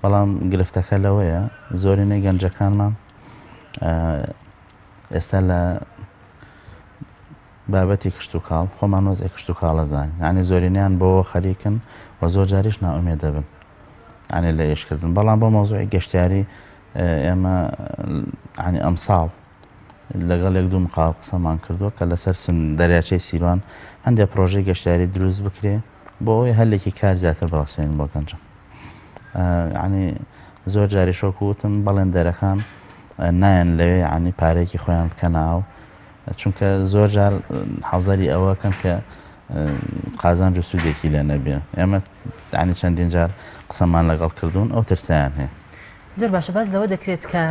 بەڵام گرفتەکە لەوەیە زۆرینەی گەنجەکانمان ئێستا لە بابەتی کشت و کاڵ خۆمان وەزی کشت و کاڵە زانین ینی زۆرینیان بۆەوە خەریکن و زۆر جاریش ناومێ دەبن ینی لە ئێشکردن بەڵام بۆ مۆزوعی گەشتیاری ئێمە ینی ئەم ساڵ لەگەڵ یەک دوو مقاڵ قسەمان کردووە کە لەسەر دەریاچەی سیروان هەندێک پرۆژەی گەشتیاری دروست بکرێ بۆ ئەوەی هەلێکی کار زیاتر بەڕاستێنین بۆ گەنجە ینی زۆر جاری شۆکوتم بەڵێندەرەکان نایەن لەوێ ینی پارێکی خۆیان بکە ناو چونکە زۆر جار حەزەری ئەوەکەن کە قازانج و سوودێکی لێ نەبێن ئێمە ینی چەندین جار قسەمان لەگەڵ کردوون ئەو ترسیان هەیە زۆر باشە باز لەوە دەکرێت کە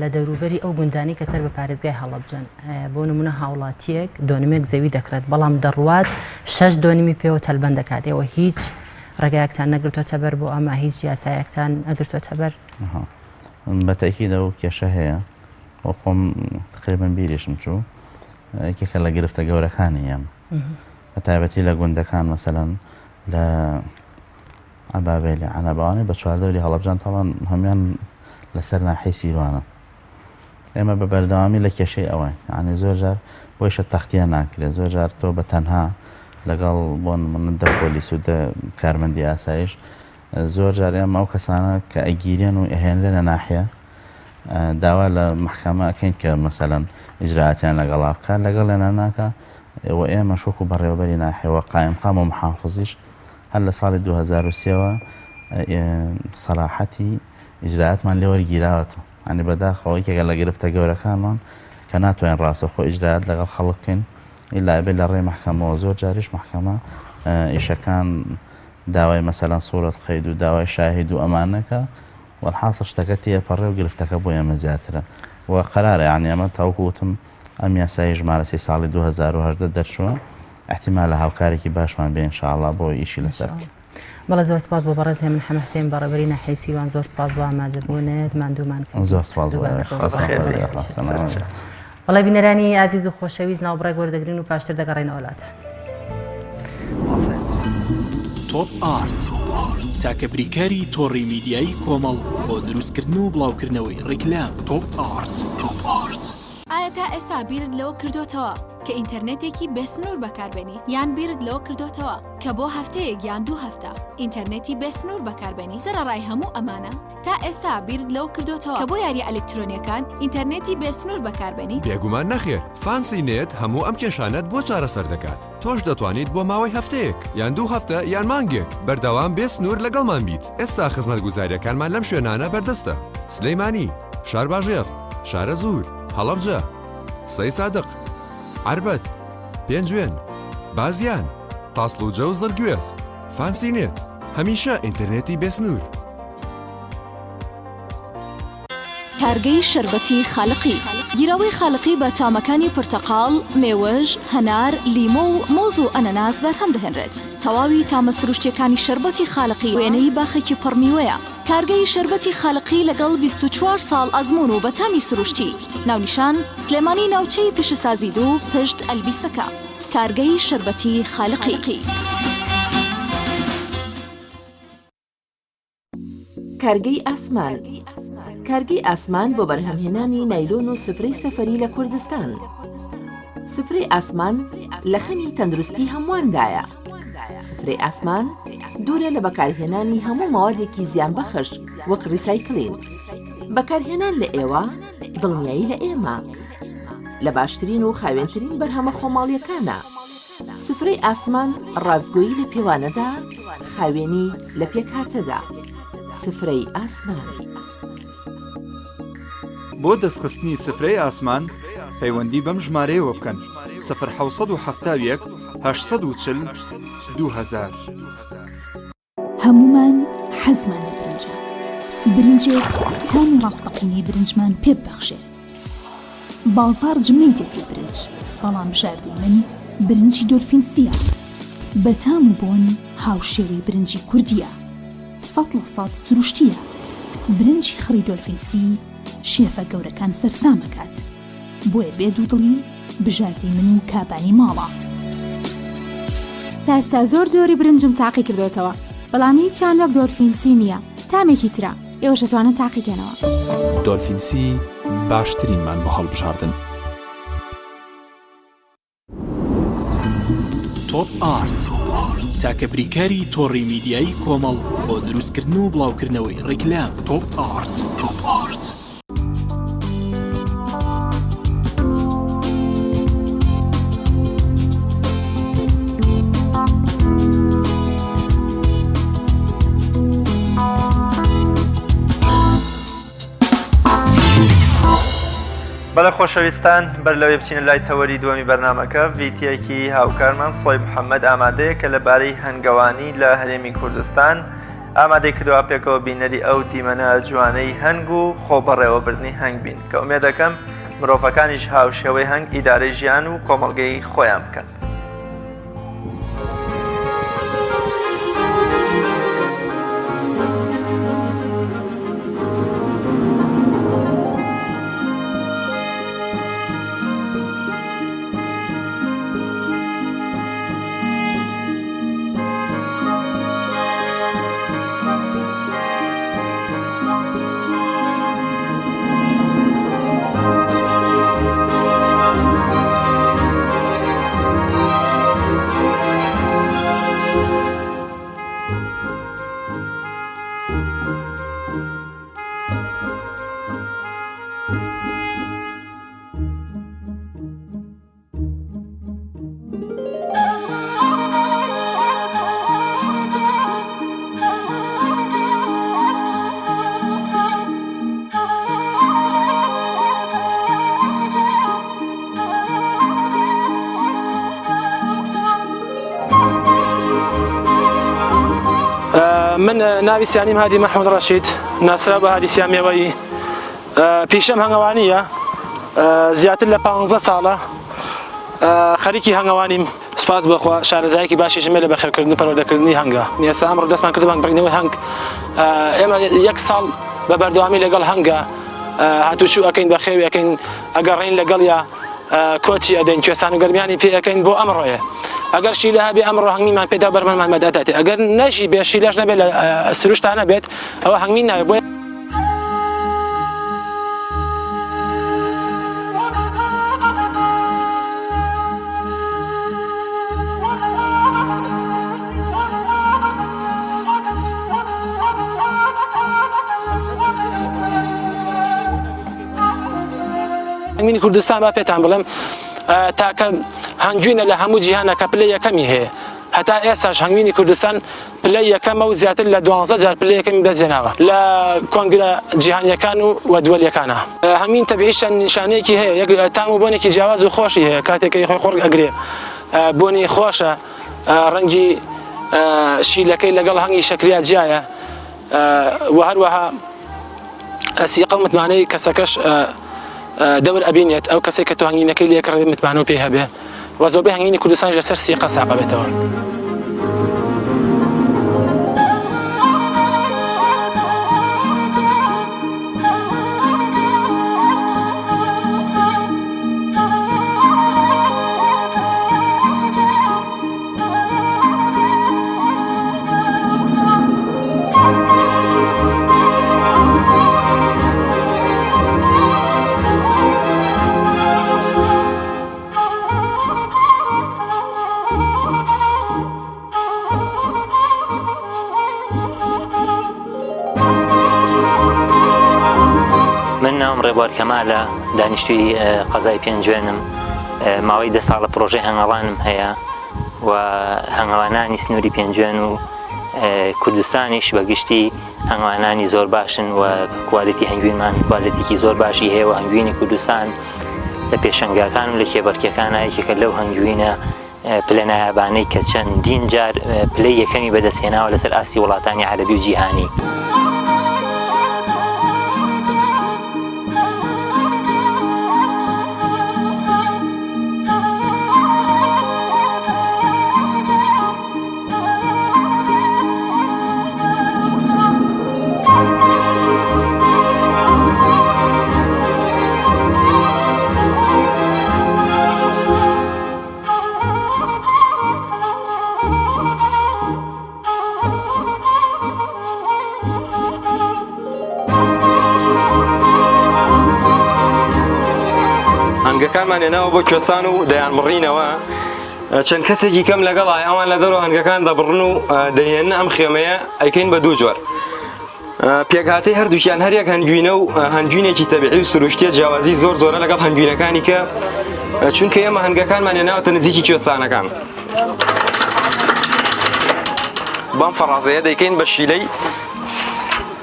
لە دەوروبەری ئەو گوندانی کە سەر بە پارێزگای هەڵەبجەن بۆ نمونە هاوڵاتیەک دۆنمێک زەوی دەکرێت بەڵام دەڕوات 6 دۆنیمی پێوە تەلبەن دەکات ئێوە هیچ ڕێگایەکتان نەگرتوۆتە بەر بۆ ئەمە هیچ یاسایەکتان نەگرتوۆتە بەر بەتەکیدا و کێشە هەیە و خۆم تقریبن بیریشم چوو یەکێکە لە گرفتە گەورەکانی ئێمە بە تایبەتی لە گوندەکان مەسەلەن لە ئەبابێلی عەنەبەوانی بە چواردەوری هەڵەبجان تاوان هەمیان لەسەر ناحیەی سیروانە ئێمە بە بەردەوامی لە کێشەی ئەوەی ینی زۆر جار بۆیشە تەختیان ناکرێت زۆر جار تۆ بە تەنها لەگەڵ بۆن من دە پۆلیس و دە کارمەندی ئاسایش زۆر جار ئێمە ئەو کەسانە کە ئەگیرێن و ئەهێنرێن لە ناحیە داوا لە محکەمە ئەکەین کە مەسەلەن ئیجراعاتیان لەگەڵا بکات لەگەڵ لێنە ناکە ئێوە ئێمە شۆک و بەڕێوەبەری ناحیەوە قایمقام و محافزیش هەر لە ساڵی 2023ەوە سەراحەتی ئیجراعاتمان لێ وەرگیراوەتەوە ینی بەداخەوە یەکێکە لە گرفتە گەورەکانمان کە ناتوانین ڕاستەوخۆ ئیجراعات لەگەڵ خەڵک بکەین ئیلا بێت لە ڕێی محکەمەوە زۆر جاریش محکەمە ئیشەکان داوای مەسەلەن سوورەت خەید و داوای شاهید و ئەمانەکە وەڵحاسە شتەکە تێپەڕێ و گرفتەکە بۆ ئێمە زیاترە و قەرارە یعنی ئەمە تاوەکوتم ئەم یاسایی ژمارە 3 ساڵی 2010 دەرچووە احتیمال لە هاوکارێکی باشمان بێ ئینشاءڵڵا بۆ ئیشی لەسەر بەڵێ زۆر سپاس بۆ بەڕێز هێمن حەمە حوسێن بەڕێوەبەری ناحیەی سیروان زۆر سپاس بۆ ئامادەبوونت ماندوومان زۆر سپاس بەڵێ بینەرانی ئازیز و خۆشەویست ناوبڕێک وەردەگرین و پاشتر دەگەڕێنەوە وڵاتە تۆپ ئارت تاکە بریکاری تۆڕی میدیایی کۆمەڵ بۆ دروستکردن و بڵاوکردنەوەی ڕیکلام تۆپ ئارت. ئایا تا ئێستا بیرت لەوە کردوتەوە کە ئینتەرنێتێکی بێسنوور بەکاربێنی یان بیرت لەوە کردوتەوە کە بۆ هەفتەیەک یان 2 هەفتە ئینتەرنێتی بێسنوور بەکاربێنی سەرەڕای هەموو ئەمانە تا ئێستا بیرت لەوە کردوتەوە کە بۆ یاری ئەلکترۆنیەکان ئینتەرنێتی بێسنوور بەکاربێنی بێگومان نەخێر فانسی نێت هەموو ئەم کێشانەت بۆ چارەسەر دەکات تۆش دەتوانیت بۆ ماوەی هەفتەیەک یان 2 هەفتە یان مانگێک بەردەوام بێسنوور لەگەڵمان بیت ئێستا خزمەتگوزاریەکانمان لەم شوێنانە بەردەستە سلەیمانی شارباژێر شارە زوور هەڵەبجە سەی سادق عربەت پێنجوێن بازیان تاسڵوجە و زەرگوێز فانسی نێت هەمیشە ئینتەرنێتی بێسنوور کارگەی شربەتی خاڵقی گیراوەی خاڵقی بە تامەکانی پرتەقاڵ، مێوەژ، هەنار، لیمۆ و مۆز و ئەنەناس بەرهەم دەهێنرێت. تەواوی تامە سروشتیەکانی شربەتی خاڵقی وێنەی باخێکی پڕمیوەیە. کارگەی شربەتی خاڵقی لەگەڵ 24 ساڵ ئەزمون و بەتامی سروشتی. ناونیشان سلێمانی ناوچەی پیشەسازی دوو پشت ئەلبیستەکە. کارگەی شربەتی خاڵقی. کارگەی ئاسمان. کارگەی ئاسمان بۆ بەرهەمهێنانی نایلۆن و سفرەی سەفەری لە کوردستان. سفرەی ئاسمان لە خەمی تەندروستی هەمواندایە. سفرەی ئاسمان دوورە لە بەکارهێنانی هەموو ماوادێکی زیانبەخش وەک ڕیسایکلین. بەکارهێنان لە ئێوە دڵنیایی لە ئێمە لە باشترین و خاوێنترین بەرهەمە خۆماڵیەکانە. سفرەی ئاسمان ڕازگۆیی لە پێوانەدا، خاوێنی لە پێکهاتەدا. سفرەی ئاسمان. بۆ دەستخستنی سفرەی ئاسمان پەیوەندی بەم ژمارەیەوە بکەن 0771 840 2000. هەمومان حەزمان لە برنجە. برنجێک تامی ڕاستەقینەی برنجمان پێ ببەخشێ. بازار جمەی دێت لە برنج، بەڵام بژاردەی من برنجی دۆلفینسیە. بە تام و بۆن هاوشێوەی برنجی کوردیە. 100% سروشتیە. برنجی خڕی دۆلفینسی شێفە گەورەکان سەرسامەکات. بۆیە بێ دوودڵی بژاردی من و کابانی ماڵە. تا ئێستا زۆر جۆری برنجم تاقی کردوتەوە، بەڵام هیچیان وەک دۆلفینسی نییە. تامێکی ترە ئێوەش دەتوانن تاقیکەنەوە. دۆلفینسی باشترینمان بە هەڵبژاردن. تۆپ ئارت تاکە بریکاری تۆڕی میدیایی کۆمەڵ بۆ دروستکردن و بڵاوکردنەوەی ڕیکلام. تۆپ ئارت. بەڵێ خۆشەویستان، بەر لەوێ بچینە لای تەوەری دووەمی بەرنامەکە. ڤیدیۆیەکی هاوکارمان خۆی محەممەد ئامادەیە کە لەبارەی هەنگەوانی لە هەرێمی کوردستان ئامادەی کردووە پێکەوە بینەری ئەو دیمەنە جوانەی هەنگ و خۆبەڕێوەبردنی هەنگ بین کە ئومێد دەکەم مرۆڤەکانیش هاوشێوەی هەنگ ئیدارەی ژیان و کۆمەڵگەی خۆیان بکەن. من ناوی سیانیم هادی محمود ڕەشید، ناسرا بە هادی سیامێوەیی. پیشەم هەنگەوانیە، زیاتر لە 15 ساڵە خەریکی هەنگەوانیم. سپاس بەخوا شارەزایەکی باشیشمێ لە بەخێوکردن و پەروەردەکردنی هەنگە. ئێستا ئەمڕۆ دەستمان کردو بەنگبڕینەوەی هەنگ. ئێمە 1 ساڵ بە بەردەوامی لەگەڵ هەنگە هاتوچوو ئەەکەین بەخێوی ئەەکەین ئەگەڕین لەگەڵ یا کۆچی ئەدەین کوێستان و گەرمیانی پێ ئەەکەین بۆ ئەمڕۆیە. ئەگەر شیلە هەبێ ئەمڕۆ هەنگمیمان پێدا بەرمەمان مەداتێ، ئەگەر نەژی بێ شیلەش نەبێت لە سروشتانە بێت ئەوە هەنگمی ناوێت. بۆیە هەنگمی کوردستان با پێتان بڵێم تاکە هەنگوینە لە هەموو جیهانە کە پلەی یەکەمی هەیە. هەتا ئێستاش هەنگوینی کوردستان پلەی یەکەمە و زیاتر لە 12 جار پلەی یەکەمی بەجێناوە لە کۆنگرە جیهانیەکان و دووەلیەکانە. هەمین تەبیعیش نیشانەیەکی هەیە، یەک تام و بۆنێکی جیاواز و خۆشی هەیە کاتێکی خۆی خۆڕ ئەگرێ. بۆنی خۆشە، ڕەنگی شیلەکەی لەگەڵ هەنگی شەکریا جیایە و هەروەها سیقە و متمانەی کەسەکەش دەور ئەبینێت ئەو کەسێک کە تۆ هەنگینەکەی لێ کڕێت متمانە و پێی هەبێ و زۆربەی هەنگینی کوردستان لەسەر سیقە ساقە بێتەوە. ناوم ڕێبوار کەمالە دانیشتووی قەزای پێنجوێنم ماوەی 10 ساڵە پرۆژەی هەنگەڵانم هەیە و هەنگەڵانانی سنووری پێنجوێن و کوردستانیش بەگشتی هەنگەڵانانی زۆر باشن و کوالیتی هەنگوینمان کوالیتیکی زۆر باشی هەیە و هەنگوینی کوردستان لە پێشەنگاکان و لە کێبەرکەکانە یەکێکە لەو هەنگوینە پلە نایابانەی کە چەندین جار پلەی یەکەمی بەدەستهێناوە لەسەر ئاستی وڵاتانی عەرەبی و جیهانی. هەنگەکانمان هێناوە بۆ کوێستان و دەیان بڕینەوە چەند کەسێکی کەم لەگەڵای ئەوان لە دەرەوە هەنگەکان دەبڕن و دەهێنن ئەم خێمەیە ئەیکەین بە دوو جۆر پێکهاتەی هەردووکیان هەر یەک هەنگوینە و هەنگوینێکی تەبیعی و سروشتیە جیاوازی زۆر زۆرە لەگەڵ هەنگوینەکانی کە چونکە ئێمە هەنگەکانمان هێناوەتە نزیکی کوێستانەکان بەم فەڕازەیە دەیکەین بە شیلەی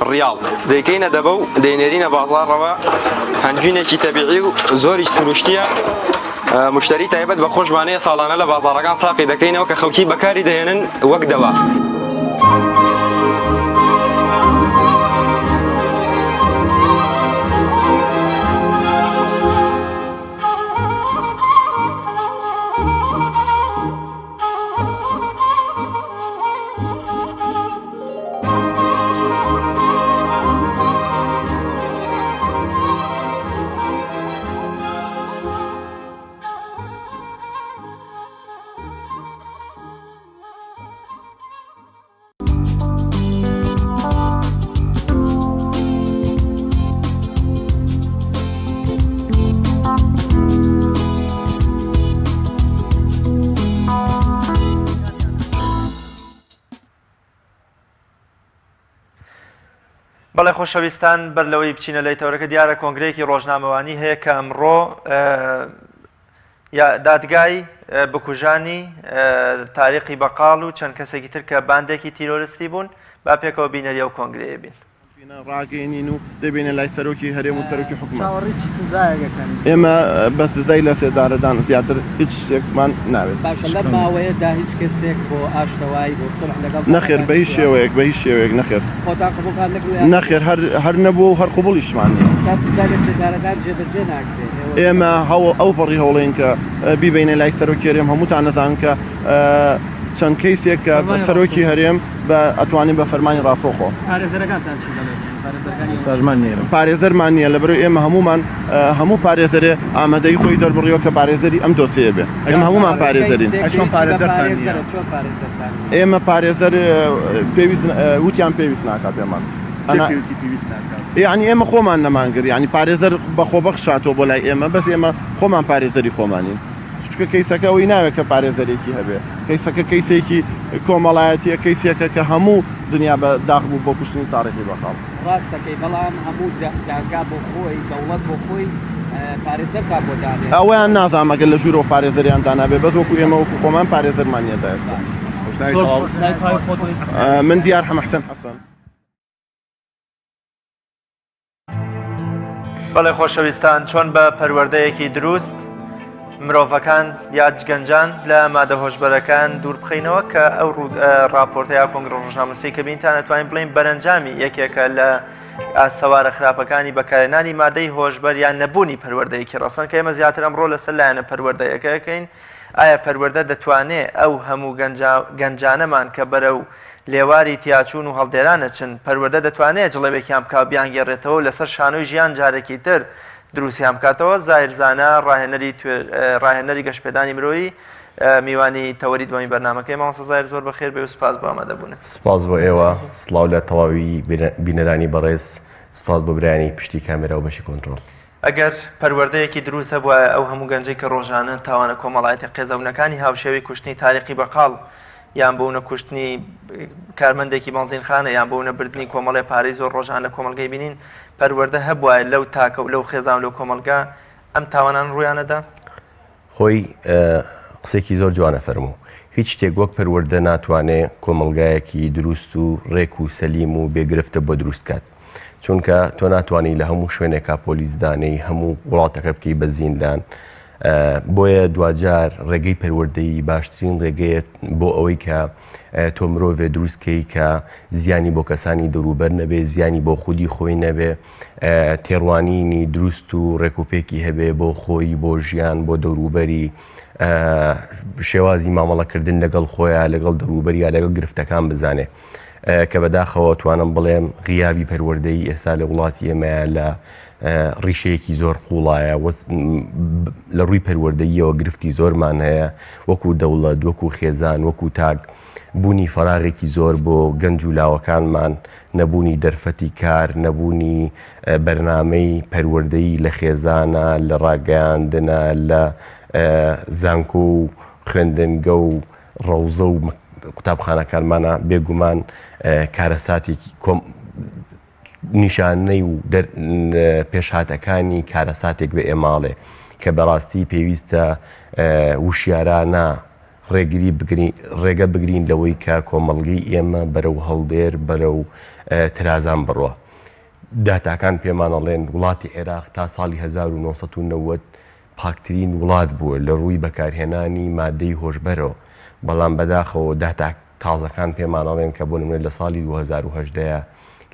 ڕیاڵ دەیکەینە دەبە و دەینێرینە بازاڕەوە هەنگوینێکی تەبیعی و زۆریش سروشتیە مشتری تایبەت بە خۆشبانەیە ساڵانە لە بازاڕەکان ساقی دەکەینەوە کە خەڵکی بەکاری دەهێنن وەک دەوا. بەڵێ خۆشەویستان بەر لەوەی بچینە لای تەورەکە دیارە کۆنگرەیەکی ڕۆژنامەوانی هەیە کە ئەمڕۆ دادگای بکوژانی تاریقی بەقاڵ و چەند کەسێکی تر کە باندێکی تیرۆریستی بوون با پێکەوە بینەریە و کۆنگرەیە بین ڕاگەینین و دەبێنە لای سەرۆکی هەرێم و سەرۆکی حکومەت ئێمە بە سزای لە سێدارەدان زیاتر هیچ شتێکمان ناوێت لە ماوەیەدا هیچ کەسێک بۆ ئاشتەوای بۆ نەخێر بە هیچ شێوەیەک بە هیچ شێوەیەک نەخێر نەخێر هەر نەبوو و هەر قبوڵیشمان ئێمە ئەو پەڕی هەوڵین کە بیبینە لای سەرۆکی هەرێم هەمووتان نەزانن کە چەند کەیسێک کە سەرۆکی هەرێم بە ئەتوانین بە فەرمانی ڕاستەوخۆ پارێزەرمان نییە لەبەرەوەی ئێمە هەمومان هەموو پارێزەرێ ئامادەی خۆی دەربڕیەوە کە پارێزەری ئەم دۆسیە بێ ئێمە هەمومان پارێزەرین ئێمە پارێزەر وتیان پێویست ناکات ئێمان یعنی ئێمە خۆمان نەمانگر یعنی پارێزەر بەخۆ بەخشاتەوە بۆ لای ئێمە بەس ئێمە خۆمان پارێزەری خۆمانین چکە کەیسەکە ئەوی ناوێت کە پارێزەرێکی هەبێ کەیسەکە کەیسێکی کۆمەڵایەتیە کەیسێکە کە هەموو دنیا بە داغ بوو بۆ کوشتنی تاریخی بەخاڵ ڕاستەکەی بەڵام هەموو داگا بۆ خۆی دەوڵەت بۆ خۆی پارێزەر کا بۆ دانێ ئەویان نازانم ئەگەر لە ژوورەوە پارێزەریان دانابێ بەس وەکو ئێمە وەکو خۆمان پارێزەرمانیەدا من دیار حەمەحسەن حەسەن. بەڵێ خۆشەویستان چۆن بە پەروەردەیەکی دروست مرۆڤەکان یا گەنجان لە مادە هۆشبەرەکان دوور بخینەوە کە ئەو راپۆرتەیە کۆنگرە ڕۆژنامەنووسی کە بینتان ئەتوانین بڵین بەرەنجامی یەکێکە لە سەوارە خراپەکانی بەکارهێنانی مادەی هۆشبەر یان نەبوونی پەروەردەیەکی ڕەسەن کە ئێمە زیاتر ئەمڕۆ لەسەر لایەنە پەروەردەیەکەکەین ئایا پەروەردە دەتوانێت ئەو هەموو گەنجانەمان کە بەرەو لێواری تیاچون و هەڵدێرانە چن پەروەردە دەتوانێت جڵێبێکیان بکاو بیانگەڕێتەوە لەسەر شانۆی ژیان جارێکی تر دروستیان بکاتەوە. زایرزانە ڕاهێنەری گەشتپێدانی مرۆیی میوانی تەوەری دومی بەرنامەکەی مامۆستا زایر زۆر بەخێر بێ و سپاس بۆ ئامادەبوون. سپاس بۆ ئێوە، سڵاو لە تەواوی بینەرانی بەڕێز، سپاس بۆ برایانی پشتی کامێرا و بەشی کۆنتڕۆڵ. ئەگەر پەروەردەیەکی دروستە بووە ئەو هەموو گەنجەی کە ڕۆژانە تاوانە کۆمەڵایەتی قێزەونەکانی هاوشێوی کوشتنی تاریخی بەقاڵ یان بۆونە کوشتنی کارمەندێکی بەنزینخانە یان بۆونە بردننی کۆمەڵێ پارەی زۆر ڕۆژان لە کۆمەلگەی بینین پەروەردە هەبووە لەو تاکە و لەو خێزان لەو کۆمەلگا ئەم تاوانان ڕوویانەدا؟ خۆی قسێکی زۆر جوانە فەرموو. هیچ شتێک وەک پەروەردە ناتوانێت کۆمەلگایەکی دروست و ڕێک و سەلیم و بێگرفتە بۆ دروست کات. چونکە تۆ ناتوانانی لە هەموو شوێنێکا پۆلیسدانەی هەموو وڵاتەکە بکەی بە زیندان. بۆیە دوجار ڕێگەی پەروەردەی باشترین ڕێگەیە بۆ ئەوەی کە تۆ مرۆڤێ دروستکەی کە زیانی بۆ کەسانی دەوروبەر نەبێ، زیانی بۆ خودی خۆی نەبێ، تێڕوانینی دروست و ڕێکوپێکی هەبێ بۆ خۆی، بۆ ژیان، بۆ دەوروبەری، شێوازی مامەڵەکردن لەگەڵ خۆیان، لەگەڵ دەوروبەری یا لەگەڵ گرفتەکان بزانێ کە بەداخەوە توانم بڵێم غیابی پەروەردەی ئێستا لە وڵاتی ئێمەیە لە ڕیشەیەکی زۆر قوڵایە لە ڕووی پەروەردەییەوە گرفتی زۆرمان هەیە وەکو دەوڵەت، وەکو خێزان، وەکو تاک بوونی فەراغێکی زۆر بۆ گەنج و لاوەکانمان، نەبوونی دەرفەتی کار، نەبوونی بەرنامەی پەروەردەیی لە خێزانە، لە ڕاگەیاندنە، لە زانکۆ و خوێندنگە و ڕەوزە و قوتابخانەکانمانە بێگومان کارەساتێکی نیشانەی و پێشهاتەکانی کارەساتێک بە ئێماڵێ کە بەڕاستی پێویستە وشیارانە ڕێگە بگرین لەوەی کە کۆمەڵگەی ئێمە بەرەو هەڵدێر بەرەو ترازان بڕوە. داتاکان پێمانەڵێن وڵاتی عێراق تا ساڵی 1990 پاکترین وڵات بووە لە ڕووی بەکارهێنانی مادەی هۆشبەرەوە، بەڵام بەداخەوە داتا تازەکان پێمانەڵێن کە بۆ نمونە لە ساڵی 2010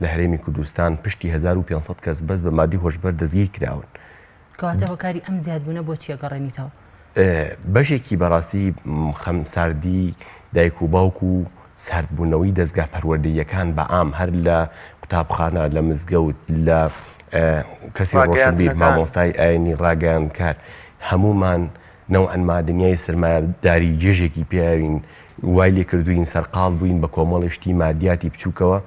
لە هەرێمی کوردستان پشتی 1500 کەس بەس بە مادی هۆشبەر دەستگیر کراون. کەواتە هۆکاری ئەم زیادبوونە بۆ چیە گەڕێنیتەوە؟ بەشێکی بەڕاستی خەمساردی دایک و باوک و ساردبوونەوەی دەستگا پەروەردەییەکان بە ئام هەر لە قوتابخانە، لە مزگەوت، لە کەسی ڕۆشنبیر، مامۆستای ئاینی ڕاگەیان کار، هەمومان نەوعەن مادنیای سرمایه‌داری جێژێکی پێوین وای لێ کردوین سەرقاڵ بووین بە کۆمەڵشتی مادیاتی بچووکەوە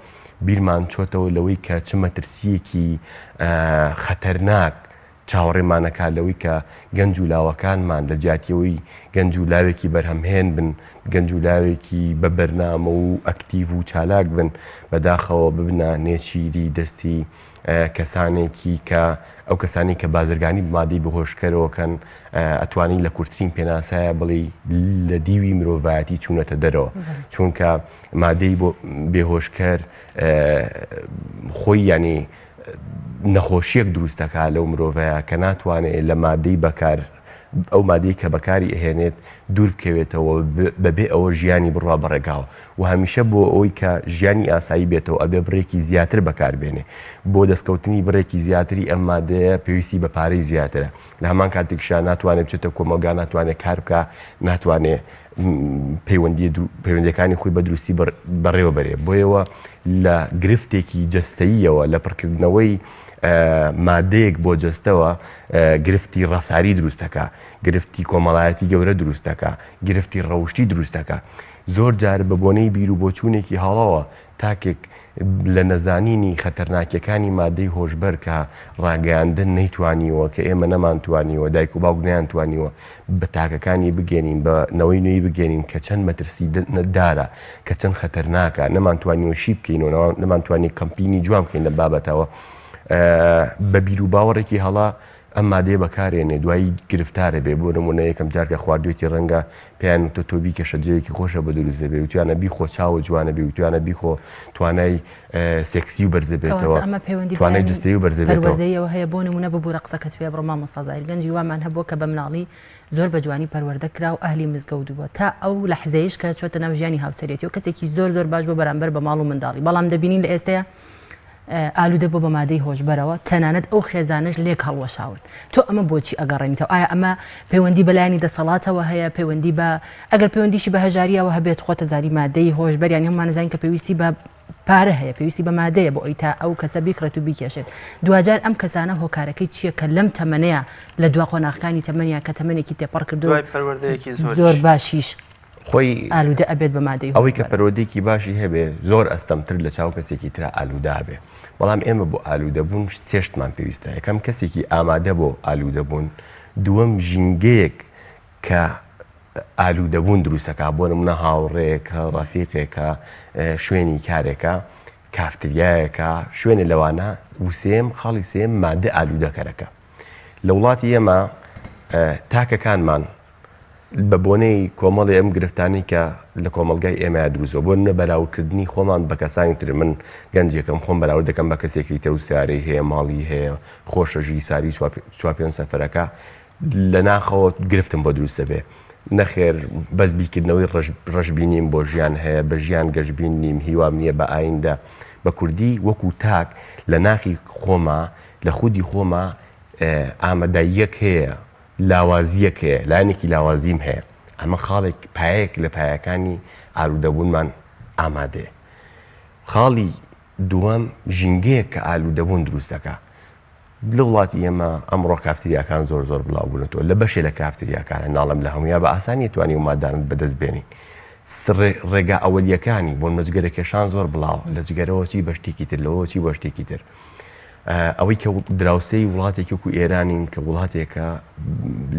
بیرمان چۆتەوە لەوەی کە چ مەترسیەکی خەتەرناک چاوەڕێمانەکات لەوەی کە گەنج و لاوەکانمان لە جیاتیەوەی گەنج و لاوێکی بەرهەمهێن بن، گەنج و لاوێکی بە بەرنامە و ئەکتیڤ و چالاک بن، بەداخەوە ببنە نێچیری دەستی کەسانێکی کە ئەو کەسانی کە بازرگانی مادەی بەهۆشکەرەوەکەن ئەتوانی لە کورتترین پێناسایە بڵێ لە دیوی مرۆڤایەتی چوونەتە دەرەوە، چونکە مادەی بۆ بێهۆشکەر خۆی ینی نەخۆشیەک دروستەکە لەو مرۆڤەیە کە ناتوانێت لە مادەی بەکار ئەو مادەی کە بەکاری ئەهێنێت دوور بکەوێتەوە بەبێ ئەوە ژیانی بڕوا بەڕێگاوە و هەمیشە بۆ ئەوەی کە ژیانی ئاسایی بێتەوە ئەبێ بڕێکی زیاتر بەکاربێنێ. بۆ دەستکەوتنی بڕێکی زیاتری ئەم مادەیە پێویستی بە پارەی زیاترە، لە هەمان کاتێکشا ناتوانێت بچێتە کۆمەلگا، ناتوانێت کار بکە، ناتوانێت پەیوەندیەکانی خۆی بە دروستی بەڕێوە بەرێ. بۆیەوە لە گرفتێکی جەستەییەوە لە پڕکردنەوەی مادەیەک بۆ جەستەوە گرفتی ڕەفتاری دروستەکە، گرفتی کۆمەڵایەتی گەورە دروستەکە، گرفتی ڕەوشتی دروستەکە. زۆر جار بە بۆنەی بیر و بۆچوونێکی هەڵەوە تاکێک لە نەزانینی خەتەرناکیەکانی مادەی هۆشبەر کە ڕاگەیاندن نەیتوانیوە کە ئێمە نەمانتوانیوە، دایک و باوک نەیانتوانیوە بە تاکەکانی بگەنین، بە نەوەی نوێی بگەنین کە چەند مەترسی دارە، کە چەند خەتەرناکە، نەمانتوانیوە شی بکەینەوە، نەمانتوانی کەمپینی جوان بکەین لە بابەتەوە. بە بیر و باوەڕێکی هەڵا ئەم مادەیە بەکارێنێ دوایی گرفتارە بێ بۆ نمونە یەکەم جارکە خواردوێتی ڕەنگە پێیان تۆ تۆبی کەشەجەیەکی خۆشە بە دروست دەبێت وتوانە بیخۆ چاوە جوانە بێ وتوانە بیخۆ توانای سێکسی و بەرزە بێتەوە توانای جستەی و بەرزە بێتەوە پەروەردەیەوە هەیە بۆ نمونە ببوورە قسەکەت پێ بڕۆ مامۆستا زاهیر گەنجی وامان هەبووە کە بە مناڵی زۆر بە جوانی پەروەردە کرا و ئەهلی مزگەوت بووە تا ئەو لەحزەیەش کە چۆتە ناو ژیانی هاوسەرێتی و کەسێکی زۆر باش بۆ بەرامبەر بە ماڵ و منداڵی بەڵام دەبینین لە ئێستەیە ئالوودە بۆ بە مادەی هۆشبەرەوە تەنانەت ئەو خێزانش لێک هەڵوەشاون تۆ ئەمە بۆچی ئەگەڕێنیتەوە ئایا ئەمە پەیوەندی بەلایانی دەسەڵاتەوە هەیە پەیوەندی بە ئەگەر پەیوەندیشی بە هەژاریەوە هەبێت خۆتە زاری مادەی هۆشبەر یانی هەمومان نزانین کە پێویستی بە پارە هەیە پێویستی بە مادەیە بۆ ئەوی تا ئەو کەسە بیکڕێت و بیکێشێت دوجار ئەم کەسانە هۆکارەکەی چییە کە لەم تەمەنەیە لە دوا قۆناغەکانی تەمەنیا کە تەمەنێکی تێپەڕ کردو زۆر باشیش خۆی ئالوودە ئەبێت بە مادەی ئەوەی کە پەرۆدێکی باشی هەبێ زۆر ئەستەمتر لە چاو کەسێکی ترا ئالوودا بێ بەڵام ئێمە بۆ ئالوودەبوون سێشتمان پێویستە یەکەم کەسێکی ئامادە بۆ ئالوودەبوون دووەم ژینگەیەک کە ئالوودەبوون دروستەکە بۆ نمونە هاوڕێیەکە ڕەفیقێکە شوێنی کارێکە کافتریایەکە شوێنە لەوانە وسێم خاڵی سێم مادە ئالوودەکەرەکە لە وڵاتی ئێمە تاکەکانمان بە بۆنەی کۆمەڵی ئەم گرفتانی کە لە کۆمەلگای ئێمە دروستەوە بۆ نە بەراوردکردنی خۆمان بە کەسانی تر من گەنجێکم خۆم بەراورد دەکەم بە کەسێکی تە و سیارەی هەیە ماڵی هەیە خۆشەژی ساری چوار پێنج سەفەرەکە لە ناخەوە گرفتم بۆ دروست دەبێ نەخێر بەس بیکردنەوەی ڕەشبینیم بۆ ژیان هەیە بە ژیان گەشتبین نیم هیوام نییە بە ئایندە بە کوردی وەکو تاک لە ناخی خۆما لە خودی خۆما ئامادەیەک هەیە لاوازیەک هەیە لایەنێکی لاوازیم هەیە ئەمە خاڵێک پایەک لە پایەکانی ئالوودەبوونمان ئامادەیە خاڵی دووەم ژینگەیە کە ئالوودەبوون دروستەکە لە وڵاتی ئێمە ئەمڕۆ کافتریاکان زۆر بڵاوبوونەوە لە بەشێ لە کافتریاکانە ناڵم لە هەموویە بە ئاسانی توانی و مادانت بەدەست بێنین ڕێگا ئەوەلیەکانی بۆ مەجگەرە کێشان زۆر بڵاو لە جگەرەوە چی بەشتێکی تر لەوە چی بەشتێکی تر ئەوەی کە دراوسەی وڵاتێکی وەکو ئێرانین کە وڵاتێکە